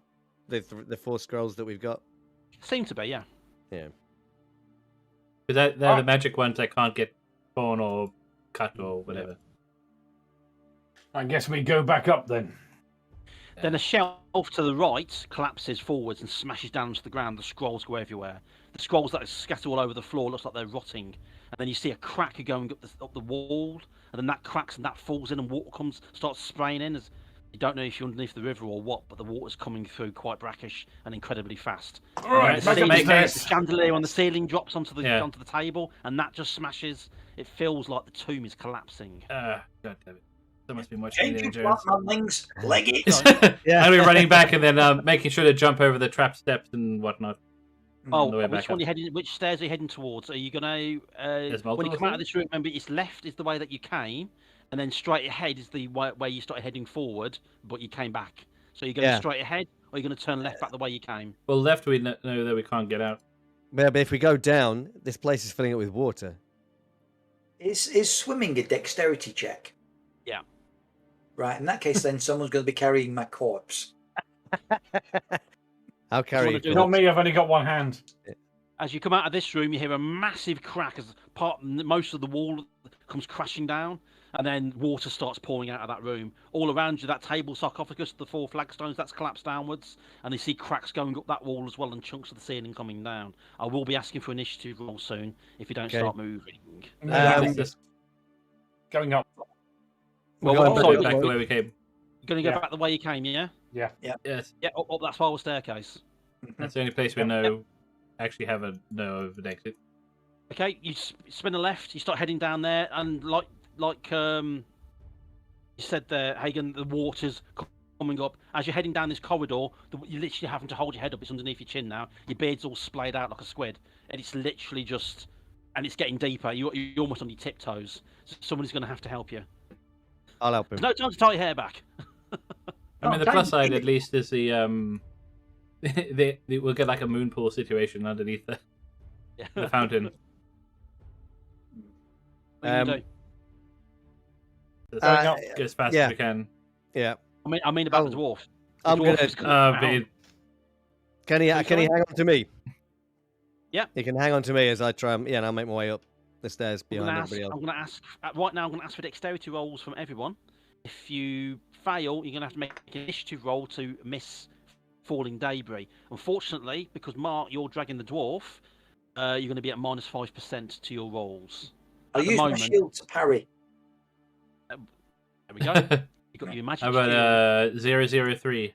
The 4 scrolls that we've got. Seem to be, yeah. Yeah. Because they're the magic ones that can't get torn or cut or whatever. I guess we go back up then. Then a shelf to the right collapses forwards and smashes down to the ground. The scrolls go everywhere. The scrolls that are scattered all over the floor looks like they're rotting. And then you see a crack going up the wall, and then that cracks and that falls in, and water starts spraying in. As you don't know if you're underneath the river or what, but the water's coming through quite brackish and incredibly fast. All right, The back ceiling- upstairs. the chandelier on the ceiling drops onto the Yeah. table, and that just smashes. It feels like the tomb is collapsing. God damn it. There must be much Indiana Change your Jones. manlings, leg it. Yeah. And we're running back and then making sure to jump over the trap steps and whatnot. Oh, the way which back one up. you heading? Which stairs are you heading towards? Are you gonna when you multiple come out of stairs? this room? Remember, it's left is the way that you came, and then straight ahead is the way you started heading forward, but you came back. So you're going Yeah. straight ahead, or you're going to turn left back the way you came. Well, left we know that we can't get out. Yeah, but if we go down, this place is filling up with water. Is swimming a dexterity check? Yeah. Right, in that case, then someone's going to be carrying my corpse. I'll carry wanna it. do for Not you. me, I've only got one hand. As you come out of this room, you hear a massive crack as most of the wall comes crashing down, and then water starts pouring out of that room. All around you, that table sarcophagus, the 4 flagstones, that's collapsed downwards, and you see cracks going up that wall as well, and chunks of the ceiling coming down. I will be asking for initiative roll soon if you don't Okay. start moving. Um, Just Going up. We're Well, going I'm back sorry, up, back are the we? way we came. You're going to go Yeah. back the way you came, yeah? Yeah. Yes, Yeah, up that spiral staircase. that's the only place we know actually have an exit. Okay, you spin a left. You start heading down there, and like you said there, Hagen, the water's coming up as you're heading down this corridor. You're literally having to hold your head up. It's underneath your chin now. Your beard's all splayed out like a squid, and it's literally just and it's getting deeper. You're almost on your tiptoes. So somebody's going to have to help you. I'll help him. There's no time to tie your hair back. I mean, the plus side at least is the we'll get like a moon pool situation underneath the fountain. What are you gonna do? Just go as fast as we can. Yeah. I mean about the dwarf. The I'm dwarf gonna. is gonna come out. Can he hang on to me? Yeah. He can hang on to me as I try and I'll make my way up the stairs behind everybody else. I'm going to ask right now. I'm going to ask for dexterity rolls from everyone. If you fail, you're going to have to make an initiative roll to miss falling debris. Unfortunately, because Mark, you're dragging the dwarf, you're going to be at minus 5% to your rolls. I'll use my shield to parry. There we go. You got your magic How about 003?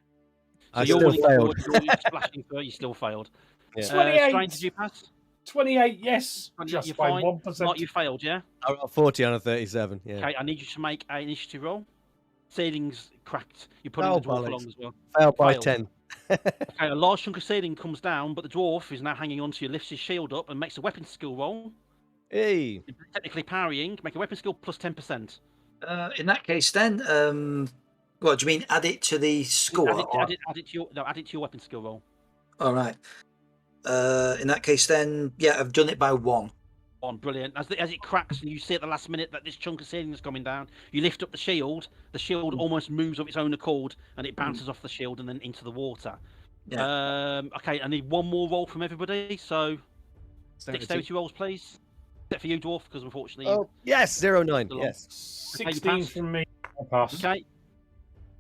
I you're still running failed. forward, you're splashing through, you still failed. Yeah. 28. Strain, did you pass? 28, yes. You're Just by fine. 1%. Mark, you failed, yeah? I got 40 on a 37. Yeah. Okay, I need you to make an initiative roll. Ceiling's cracked. You're putting the dwarf along as well. Failed by Failed. 10. Okay, a large chunk of ceiling comes down, but the dwarf is now hanging onto you, lifts his shield up and makes a weapon skill roll. Hey. Technically parrying, make a weapon skill plus 10%. In that case, then, what do you mean? Add it to the score? Add it to your weapon skill roll. All right. In that case, then, yeah, I've done it by 1. Brilliant. As it cracks and you see at the last minute that this chunk of ceiling is coming down, you lift up the shield. The shield almost moves of its own accord and it bounces off the shield and then into the water. Yeah. Okay, I need one more roll from everybody. So, dexterity rolls, please. Except for you, dwarf, because unfortunately. Oh yes, 09. Yes. 16 from me. I pass. Okay.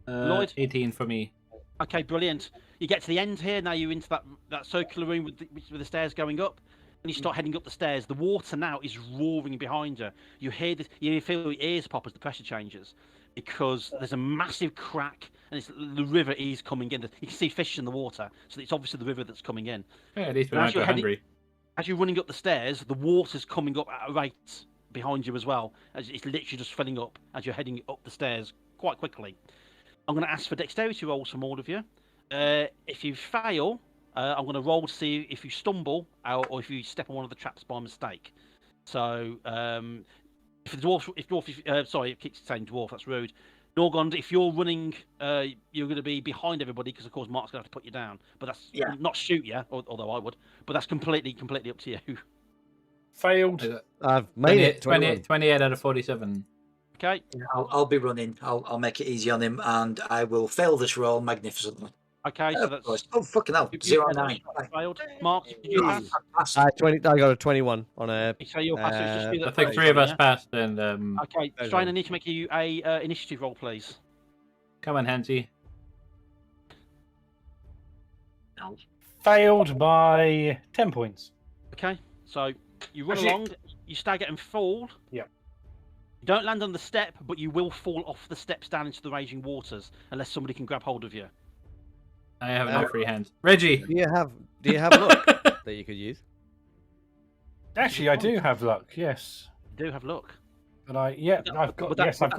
Lloyd? 18 for me. Okay, brilliant. You get to the end here. Now you're into that circular room with the stairs going up, and you start heading up the stairs. The water now is roaring behind you. You hear this. You feel your ears pop as the pressure changes, because there's a massive crack, and the river is coming in. You can see fish in the water, so it's obviously the river that's coming in. Yeah, at least we're not hungry. As you're running up the stairs, the water's coming up at a rate behind you as well. As it's literally just filling up as you're heading up the stairs quite quickly. I'm going to ask for dexterity rolls from all of you. If you fail, I'm going to roll to see if you stumble or if you step on one of the traps by mistake. So, if it keeps saying dwarf, that's rude. Norgond, if you're running, you're going to be behind everybody because, of course, Mark's going to have to put you down. But that's not shoot you, although I would. But that's completely up to you. Failed. I've made it. 28 out of 47. Okay. I'll be running. I'll make it easy on him, and I will fail this roll magnificently. Okay, so that's... Oh, fucking hell. 09. Failed. Mark, did you pass? I got a 21 on a... So you'll pass. I think 3 of us passed, and... Okay, Strain, I need to make you a initiative roll, please. Come on, Hansi. Failed by 10 points. Okay, so you run along, you stagger and fall. Yeah. You don't land on the step, but you will fall off the steps down into the raging waters unless somebody can grab hold of you. I have no free hands. Reggie! Do you have luck that you could use? Actually, I do have luck, yes. You do have luck. But I've got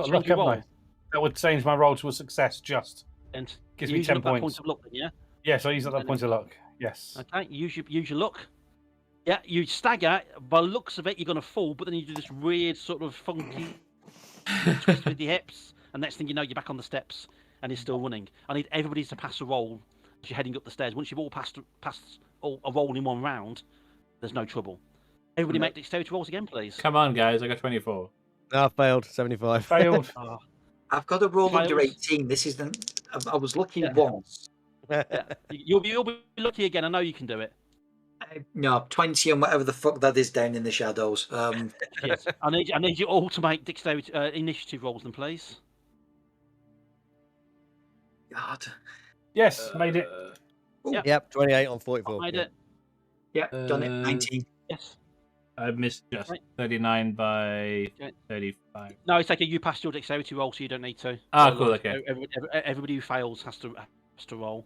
luck, haven't I? That would change my roll to a success just. And gives me 10 points. Points of luck then, yeah? Yes, I use that point of luck. Yes. Okay, use your luck. Yeah, you stagger. By the looks of it, you're going to fall, but then you do this weird sort of funky twist with your hips, and next thing you know, you're back on the steps, and you're still running. I need everybody to pass a roll as you're heading up the stairs. Once you've all passed a roll in one round, there's no trouble. Everybody make dexterity rolls again, please. Come on, guys. I got 24. No, I failed. 75. Failed. I've got a roll under 18. This isn't... I was lucky once. You'll be lucky again. I know you can do it. No, 20 and whatever the fuck that is down in the shadows. Yes. I need you all to make dexterity initiative rolls, then, please. God. Yes, made it. Yep, 28 on 44. Made it. Yeah, done it. 19. Yes. I missed just 39 by 35. No, it's okay. You passed your dexterity roll, so you don't need to. Ah, cool. Okay. Everybody who fails has to roll.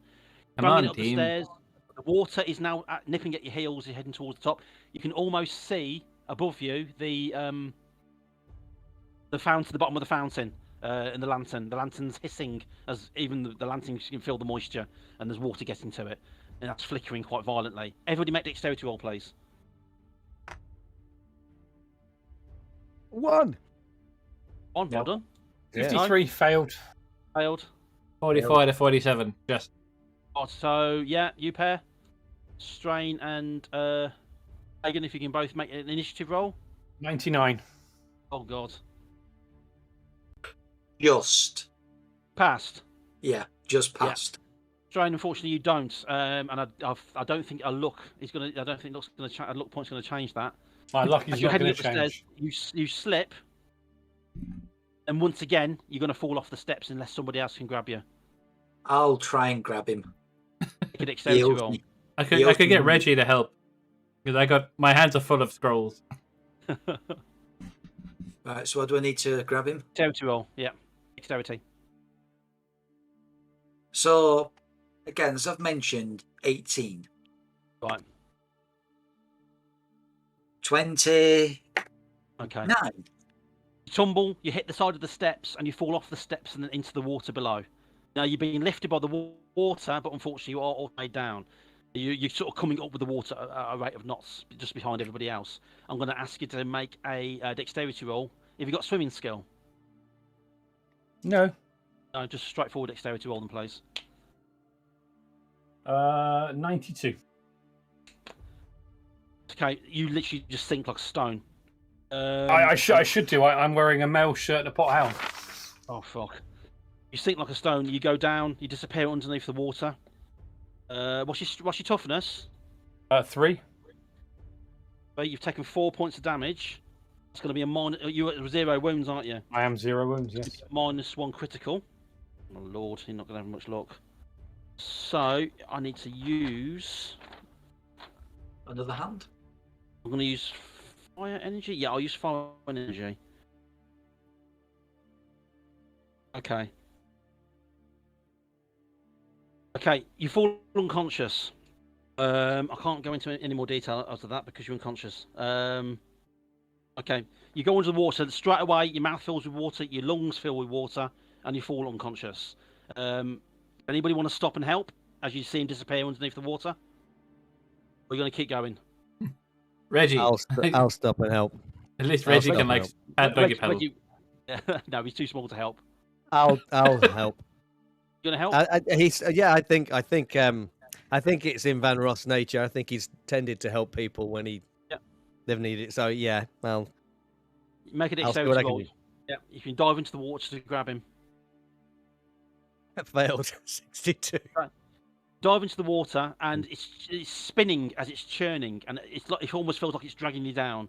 Come on, up team. The stairs. The water is now nipping at your heels. You're heading towards the top. You can almost see above you the fountain, the bottom of the fountain, and the lantern. The lantern's hissing as even the lantern can feel the moisture, and there's water getting to it, and that's flickering quite violently. Everybody make dexterity roll, please. 1. Well Yep. done. 53 failed. Failed. 45 to 47. Just Oh, so yeah, you pair, Strain and Hagen, if you can both make an initiative roll. 99. Oh God, Just. passed. Yeah, just Yeah. passed. Strain, unfortunately, you don't, and I don't think a luck is gonna. I don't think a luck point's gonna change that. My luck is As you're not heading going up to the stairs, change. you slip, and once again you're gonna fall off the steps unless somebody else can grab you. I'll try and grab him. Make a dexterity Yield roll. me. I could get Reggie to help because my hands are full of scrolls. Right, so what do I need to grab him? Dexterity roll. Yeah, dexterity. So, again, as I've mentioned, 18. Right. 29. Okay. You tumble, you hit the side of the steps, and you fall off the steps and then into the water below. Now you're being lifted by the water, but unfortunately you are all made down. You're sort of coming up with the water at a rate of knots, just behind everybody else. I'm going to ask you to make a dexterity roll. Have you got swimming skill? No. No, just straightforward dexterity roll, then, please. 92. Okay, you literally just sink like a stone. I should do. I'm wearing a male shirt and a pot helm. Oh fuck! You sink like a stone. You go down. You disappear underneath the water. What's your toughness? 3. Right, you've taken 4 points of damage. It's going to be a minus. You're at 0 wounds, aren't you? I am 0 wounds, yes. -1 critical. Oh lord, you're not going to have much luck. So I need to use. Another hand? I'm going to use fire energy. Yeah, I'll use fire energy. Okay. Okay, you fall unconscious. I can't go into any more detail after that because you're unconscious. Okay, you go under the water straight away. Your mouth fills with water, your lungs fill with water, and you fall unconscious. Anybody want to stop and help as you see him disappear underneath the water? Or are you going to keep going? Reggie, I'll stop and help. at least I'll Reggie stop can and add doggy paddle. No, he's too small to help. I'll help. You going to help? I think it's in Van Ross's nature. I think he's tended to help people when they've needed it. So yeah, well, Make a I'll see what dexterity I can roll. do. Yeah, you can dive into the water to grab him. Failed. 62. Dive into the water, and it's spinning as it's churning, and it almost feels like it's dragging you down.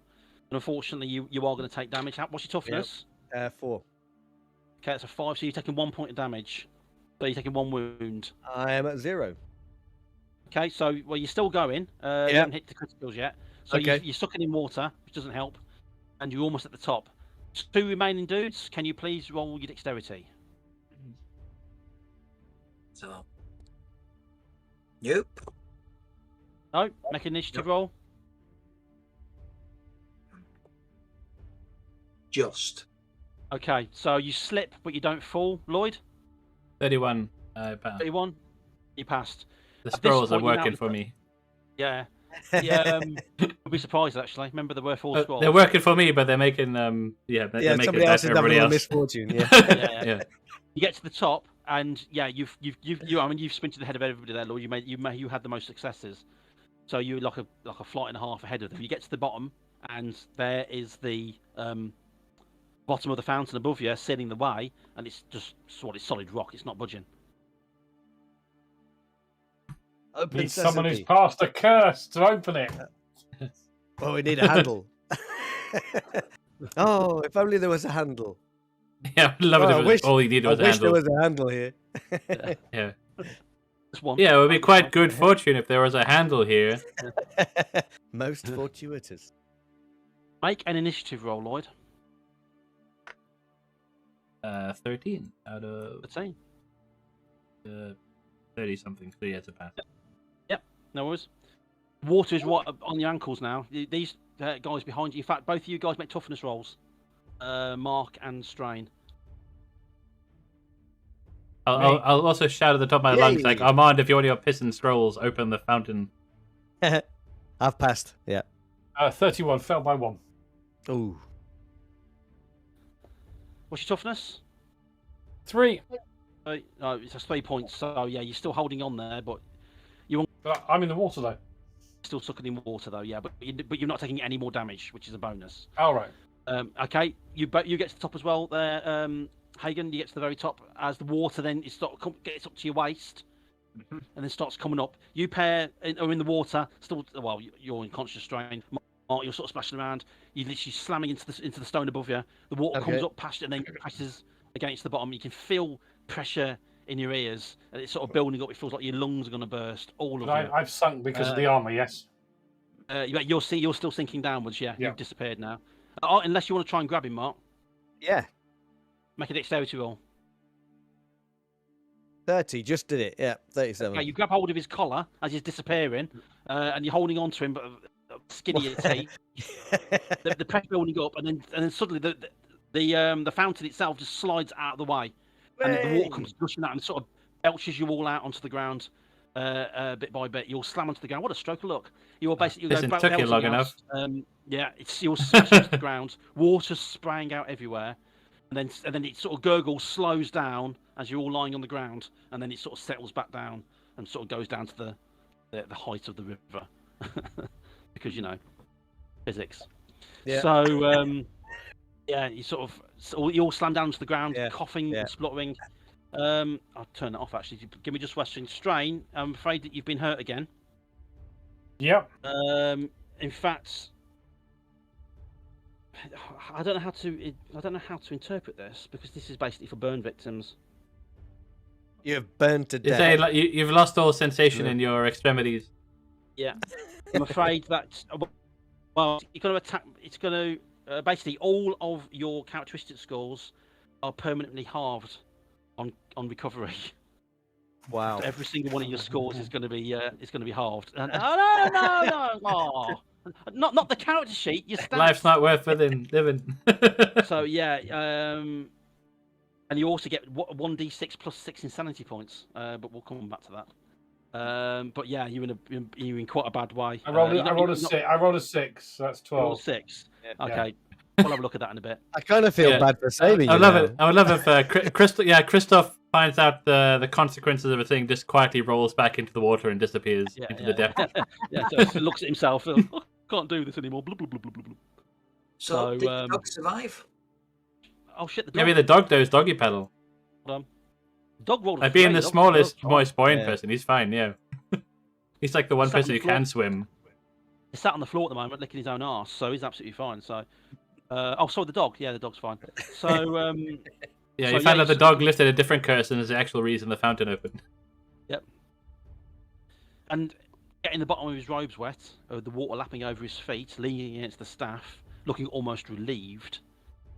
And unfortunately, you are going to take damage. What's your toughness? 4. Okay, that's a 5, so you're taking 1 point of damage. So you're taking 1 wound. I am at 0. Okay, so you're still going. You haven't hit the criticals yet. So Okay. you're stuck in water, which doesn't help, and you're almost at the top. 2 remaining dudes. Can you please roll your dexterity? So. Nope. No, make an initiative roll. Just. Okay, so you slip, but you don't fall. Lloyd, 31. 31. You passed. The At this scrolls are point, you're now- working for me. Yeah. You'll be surprised actually. Remember, there were 4 scrolls. They're working for me, but they're making they're making somebody it else bad is for having everybody a else. misfortune. Yeah. Yeah. You get to the top, and yeah, you've sprinted ahead of everybody there, Lloyd. You had the most successes, so you're like a flight and a half ahead of them. You get to the bottom, and there is the bottom of the fountain above you, sealing the way, and it's just solid rock. It's not budging. Open Need someone who's sesame. passed a curse to open it. Well, we need a handle. Oh, if only there was a handle. Yeah, I'd love Oh, it I if wish- all he did I was wish there handle. was a handle here. Yeah. Just one. Yeah, it would be quite good fortune if there was a handle here. Most fortuitous. Make an initiative roll, Lloyd. 13 out of 13. 30 something. So yeah, it's a pass. No worries. Water is right up on your ankles now. These guys behind you. In fact, both of you guys make toughness rolls. Mark and Strain. I'll also shout at the top of my lungs like, Yay. Armand, if you want your piss and scrolls, open the fountain. I've passed. Yeah. 31 fell by 1. Ooh. What's your toughness? 3. No, it's 3 points. So yeah, you're still holding on there, but But I'm in the water though. still sucking in water though. Yeah, but you're not taking any more damage, which is a bonus. All right. Okay, you get to the top as well there, Hagen. You get to the very top as the water then gets up to your waist, and then starts coming up. You are in the water still. Well, you're in conscious strain. Mark, you're sort of splashing around. You're literally slamming into the stone above you. The water comes up past you and then passes against the bottom. You can feel pressure in your ears, and it's sort of building up. It feels like your lungs are going to burst. All of you. I've sunk because of the armor. Yes. You're still sinking downwards. Yeah. You've disappeared now. Unless you want to try and grab him, Mark. Yeah. Make a dexterity roll. 30, just did it. Yeah, 37. Okay, you grab hold of his collar as he's disappearing, and you're holding on to him, but skinny as teeth. The pressure building up, and then suddenly the fountain itself just slides out of the way, and the water comes gushing out and sort of belches you all out onto the ground, bit by bit. You'll slam onto the ground. What a stroke of luck! You're basically took you long enough. You're smashing to the ground. Water spraying out everywhere, and then it sort of gurgles, slows down as you're all lying on the ground, and then it sort of settles back down and sort of goes down to the height of the river, because physics. Yeah. So you all slam down to the ground, coughing, and spluttering. I'll turn it off actually. Give me just Western strain. I'm afraid that you've been hurt again. Yep. In fact, I don't know how to interpret this, because this is basically for burn victims. You've burned to death. Say, like, you've lost all sensation in your extremities. Yeah, I'm afraid that. Well, you're going to attack. It's going to basically all of your characteristic scores are permanently halved on recovery. Wow. So every single one of your scores is going to be halved. And, no. Oh. Not the character sheet. Your stats. Life's not worth living. So yeah, and you also get 1d6 plus 6 insanity points. But we'll come back to that. But yeah, you're in quite a bad way. I rolled a 6. So that's 12. Rolled 6. Okay, we'll have a look at that in a bit. I kind of feel bad for saving you. I would love if Christoph finds out the consequences of a thing, just quietly rolls back into the water and disappears into the depth. So he looks at himself. Can't do this anymore. Blah, blah, blah, blah, blah. So did the dog survive? Oh shit! The dog. Maybe the dog knows doggy paddle. Dog rolled. Like being the smallest, most buoyant person, he's fine. Yeah, he's like the one person who can swim. He's sat on the floor at the moment, licking his own arse, so he's absolutely fine. So, sorry, the dog. Yeah, the dog's fine. So, yeah, you found out the dog lifted a different curse than is the actual reason the fountain opened. Yep. And getting the bottom of his robes wet, the water lapping over his feet, leaning against the staff, looking almost relieved,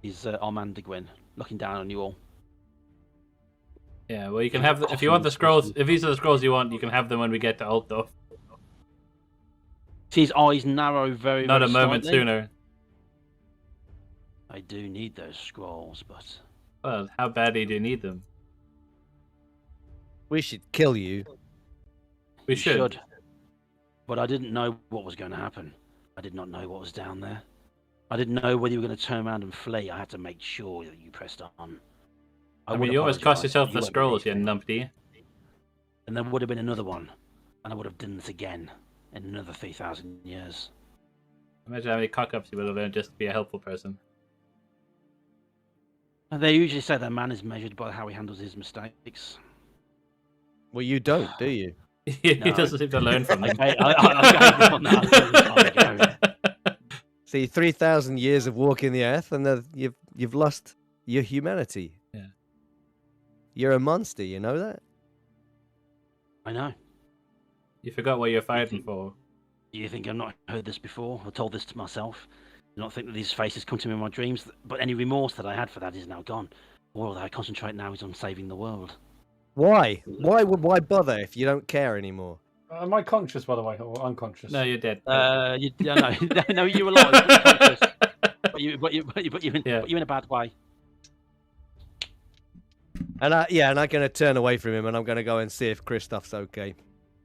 is Armand de Gwyn, looking down on you all. Yeah, well, you can have if you want the scrolls. If these are the scrolls you want, you can have them when we get to Altdorf. See his eyes narrow very. Not very a moment slightly. sooner. I do need those scrolls, but well, how badly do you need them? We should kill you. We should. But I didn't know what was going to happen. I did not know what was down there. I didn't know whether you were going to turn around and flee. I had to make sure that you pressed on. I mean, you almost cost yourself the scrolls, you numpty. And there would have been another one, and I would have done this again in another 3,000 years. Imagine how many cock-ups you would have learned just to be a helpful person. And they usually say that man is measured by how he handles his mistakes. Well, you don't, do you? He doesn't seem to learn from them. See, 3,000 years of walking the earth, and you've lost your humanity. Yeah. You're a monster, you know that? I know. You forgot what you're fighting for. Do you think I've not heard this before, or told this to myself? Do not think that these faces come to me in my dreams, but any remorse that I had for that is now gone. All that I concentrate now is on saving the world. Why? Why bother if you don't care anymore? Am I conscious, by the way, or unconscious? No, you're dead. No, you're alive. You're conscious. but you're in a bad way. And I'm going to turn away from him, and I'm going to go and see if Christoph's okay.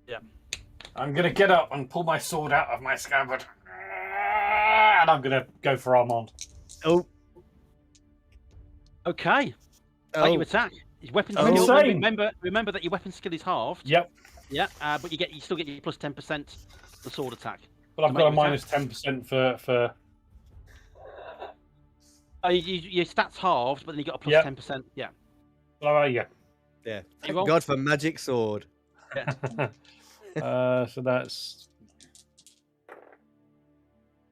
Yeah. I'm going to get up and pull my sword out of my scabbard, and I'm going to go for Armand. Oh. Okay. Oh, Make your attack. His weapon Oh. skill. Insane. Remember that your weapon skill is halved. Yep. Yeah, but you still get your plus 10% the sword attack. But I've To got a make your minus 10% for. Your stats halved, but then you got a plus Yep. 10%. Yeah. Yeah. yeah. You roll? God for magic sword. So that's.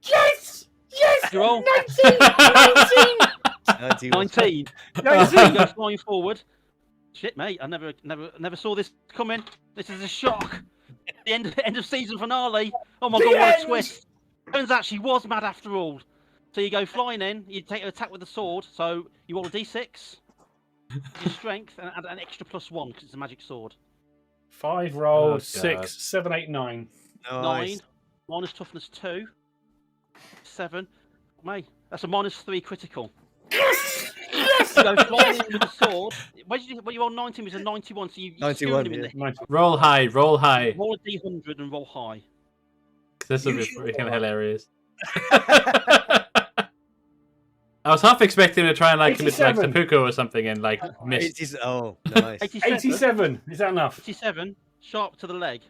Yes! Yes! You roll 19 was- 19. You go flying forward. Shit, mate! I never saw this coming. This is a shock. The end of season finale. Oh my The god, what a end! twist! Turns out she was mad after all. So you go flying in. You take an attack with the sword. So you roll a d6, your strength, and add an extra +1 because it's a magic sword. 5 rolled, Oh, God. 6, 7, 8, 9. Nice. 9 minus toughness 2, 7. Mate, that's a -3 critical. Yes! You go flying in with the sword. When you roll 19, it was a 91. So you 91, skewered him in the hip. 90. roll high, roll high. Roll a d100 and roll high. This will be Usually freaking roll. hilarious. I was half expecting to try and like commit like 87. seppuku or something and like miss. 80s oh, nice. 87. Is that enough? 87, sharp to the leg.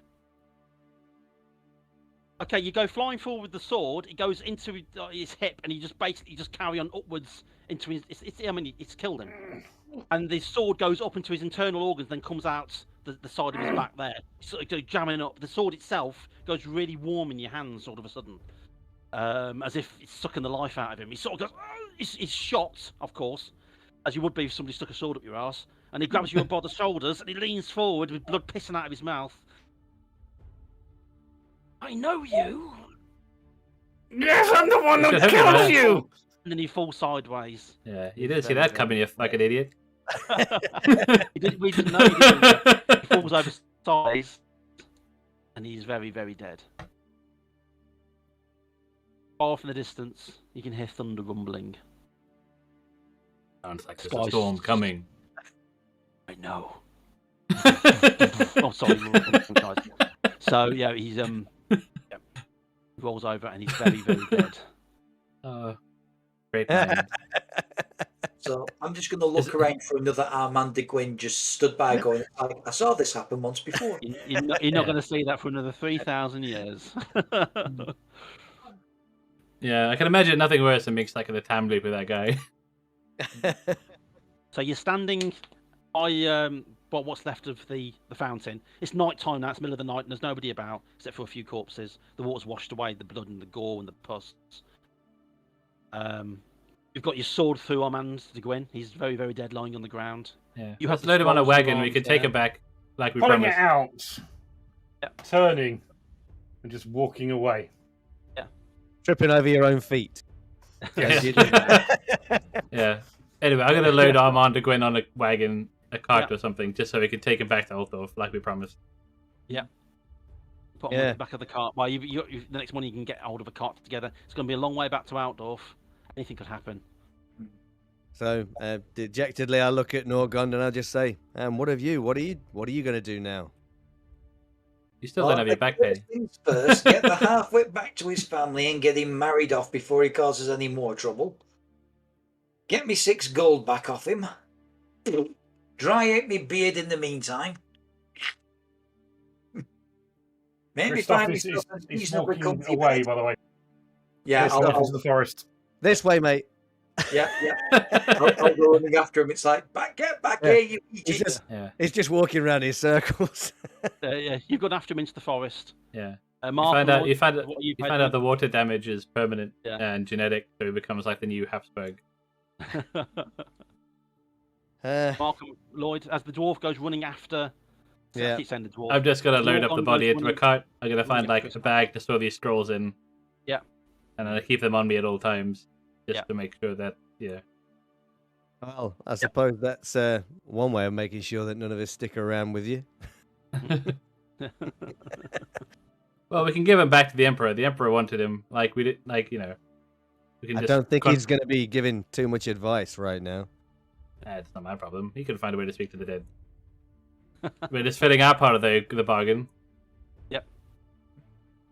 Okay, you go flying forward with the sword. It goes into his hip, and you just basically just carry on upwards into his. It's killed him. And the sword goes up into his internal organs, then comes out the side of his back there. It's sort of jamming up. The sword itself goes really warm in your hands, all of a sudden, as if it's sucking the life out of him. He sort of goes. He's shocked, of course, as you would be if somebody stuck a sword up your ass. And he grabs you by the shoulders, and he leans forward with blood pissing out of his mouth. I know you. Yes, I'm the one Good that heavens, kills man. you! And then you fall sideways. Yeah, you didn't see that coming, you fucking idiot. We didn't know he did. He falls over sideways, and he's very, very dead. Far off in the distance, you can hear thunder rumbling. Sounds like there's Sky- a storm coming. I know. Oh, sorry. Guys. So yeah, he's rolls over, and he's very, very dead. Great man. So I'm just going to look around for another Armand Gwyn just stood by going, I saw this happen once before. You're not going to see that for another 3,000 years. Yeah, I can imagine nothing worse than being stuck in the time loop with that guy. So you're standing by what's left of the fountain. It's night time now. It's the middle of the night, and there's nobody about except for a few corpses. The water's washed away the blood and the gore and the pus. You've got your sword through Armand de Gwyn. He's very, very dead, lying on the ground. Yeah. You Let's have load him on a scrolls wagon. around We can there. take him back like we Pulling promised. it out, Yep. turning, and just walking away. Tripping over your own feet. Yes. Yeah. Anyway, I'm gonna load Armand de Gwyn on a wagon, a cart Yeah. or something, just so we can take him back to Altdorf, like we promised. Put him on Yeah. the back of the cart. Well, the next morning you can get hold of a cart together. It's going to be a long way back to Altdorf. Anything could happen. So dejectedly, I look at Norgond and I just say, "What have you? What are you going to do now?" You still don't have your back pay. Things first, get the half-wit back to his family and get him married off before he causes any more trouble. Get me 6 gold back off him. Dry out me beard in the meantime. Maybe Christoph find is myself a he's reasonably walking comfy away, bed. by the way. Yeah, Christoph into the forest. This way, mate. yeah. I'll go running after him. It's like, get back Yeah. here, you He's idiot. just, Yeah, he's just walking around in circles. Yeah, you've gone after him into the forest. yeah. Mark, You find what are you out the water damage is permanent Yeah. and genetic, so it becomes like the new Habsburg. Mark and Lloyd, as the dwarf goes running after. Yeah. I keep saying the dwarf. I'm just gonna load up the Norgond body goes into a running- cart. I'm gonna find running like after a bag to store these scrolls in. Yeah. And I keep them on me at all times, just Yeah. to make sure that Well, I suppose that's one way of making sure that none of us stick around with you. Well, we can give him back to the Emperor. The Emperor wanted him. Like we did, like We can I just don't think he's going to be giving too much advice right now. It's not my problem. He can find a way to speak to the dead. We're just filling our part of the bargain.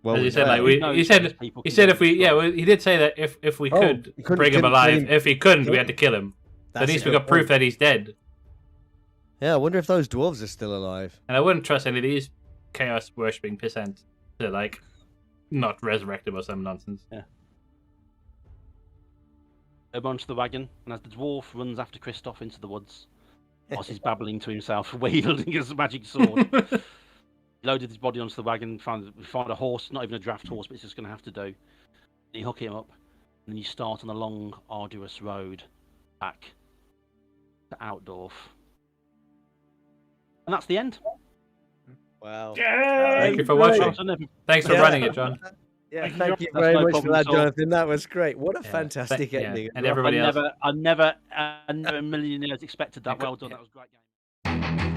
Well, As you said, well, like No, he said he if we, well, he did say that if we Oh, could he couldn't- bring him couldn't alive, kill him. if he couldn't, we Kill had to kill him. At least we got proof that he's dead. Yeah, I wonder if those dwarves are still alive. And I wouldn't trust any of these chaos worshipping pissants to like not resurrect him or some nonsense. Yeah. Over onto the wagon, and as the dwarf runs after Kristoff into the woods, whilst he's babbling to himself, wielding his magic sword, he loaded his body onto the wagon, found a horse, not even a draft horse, but it's just going to have to do. You hook him up, and then you start on a long, arduous road back to Outdorf. And that's the end. Wow. Thank you for watching. Thanks for running it, John. Yeah, thank you very much for that, Jonathan. That was great. What a fantastic Yeah. ending. And everybody else. I never in a million years expected that. Well done. That was a great game.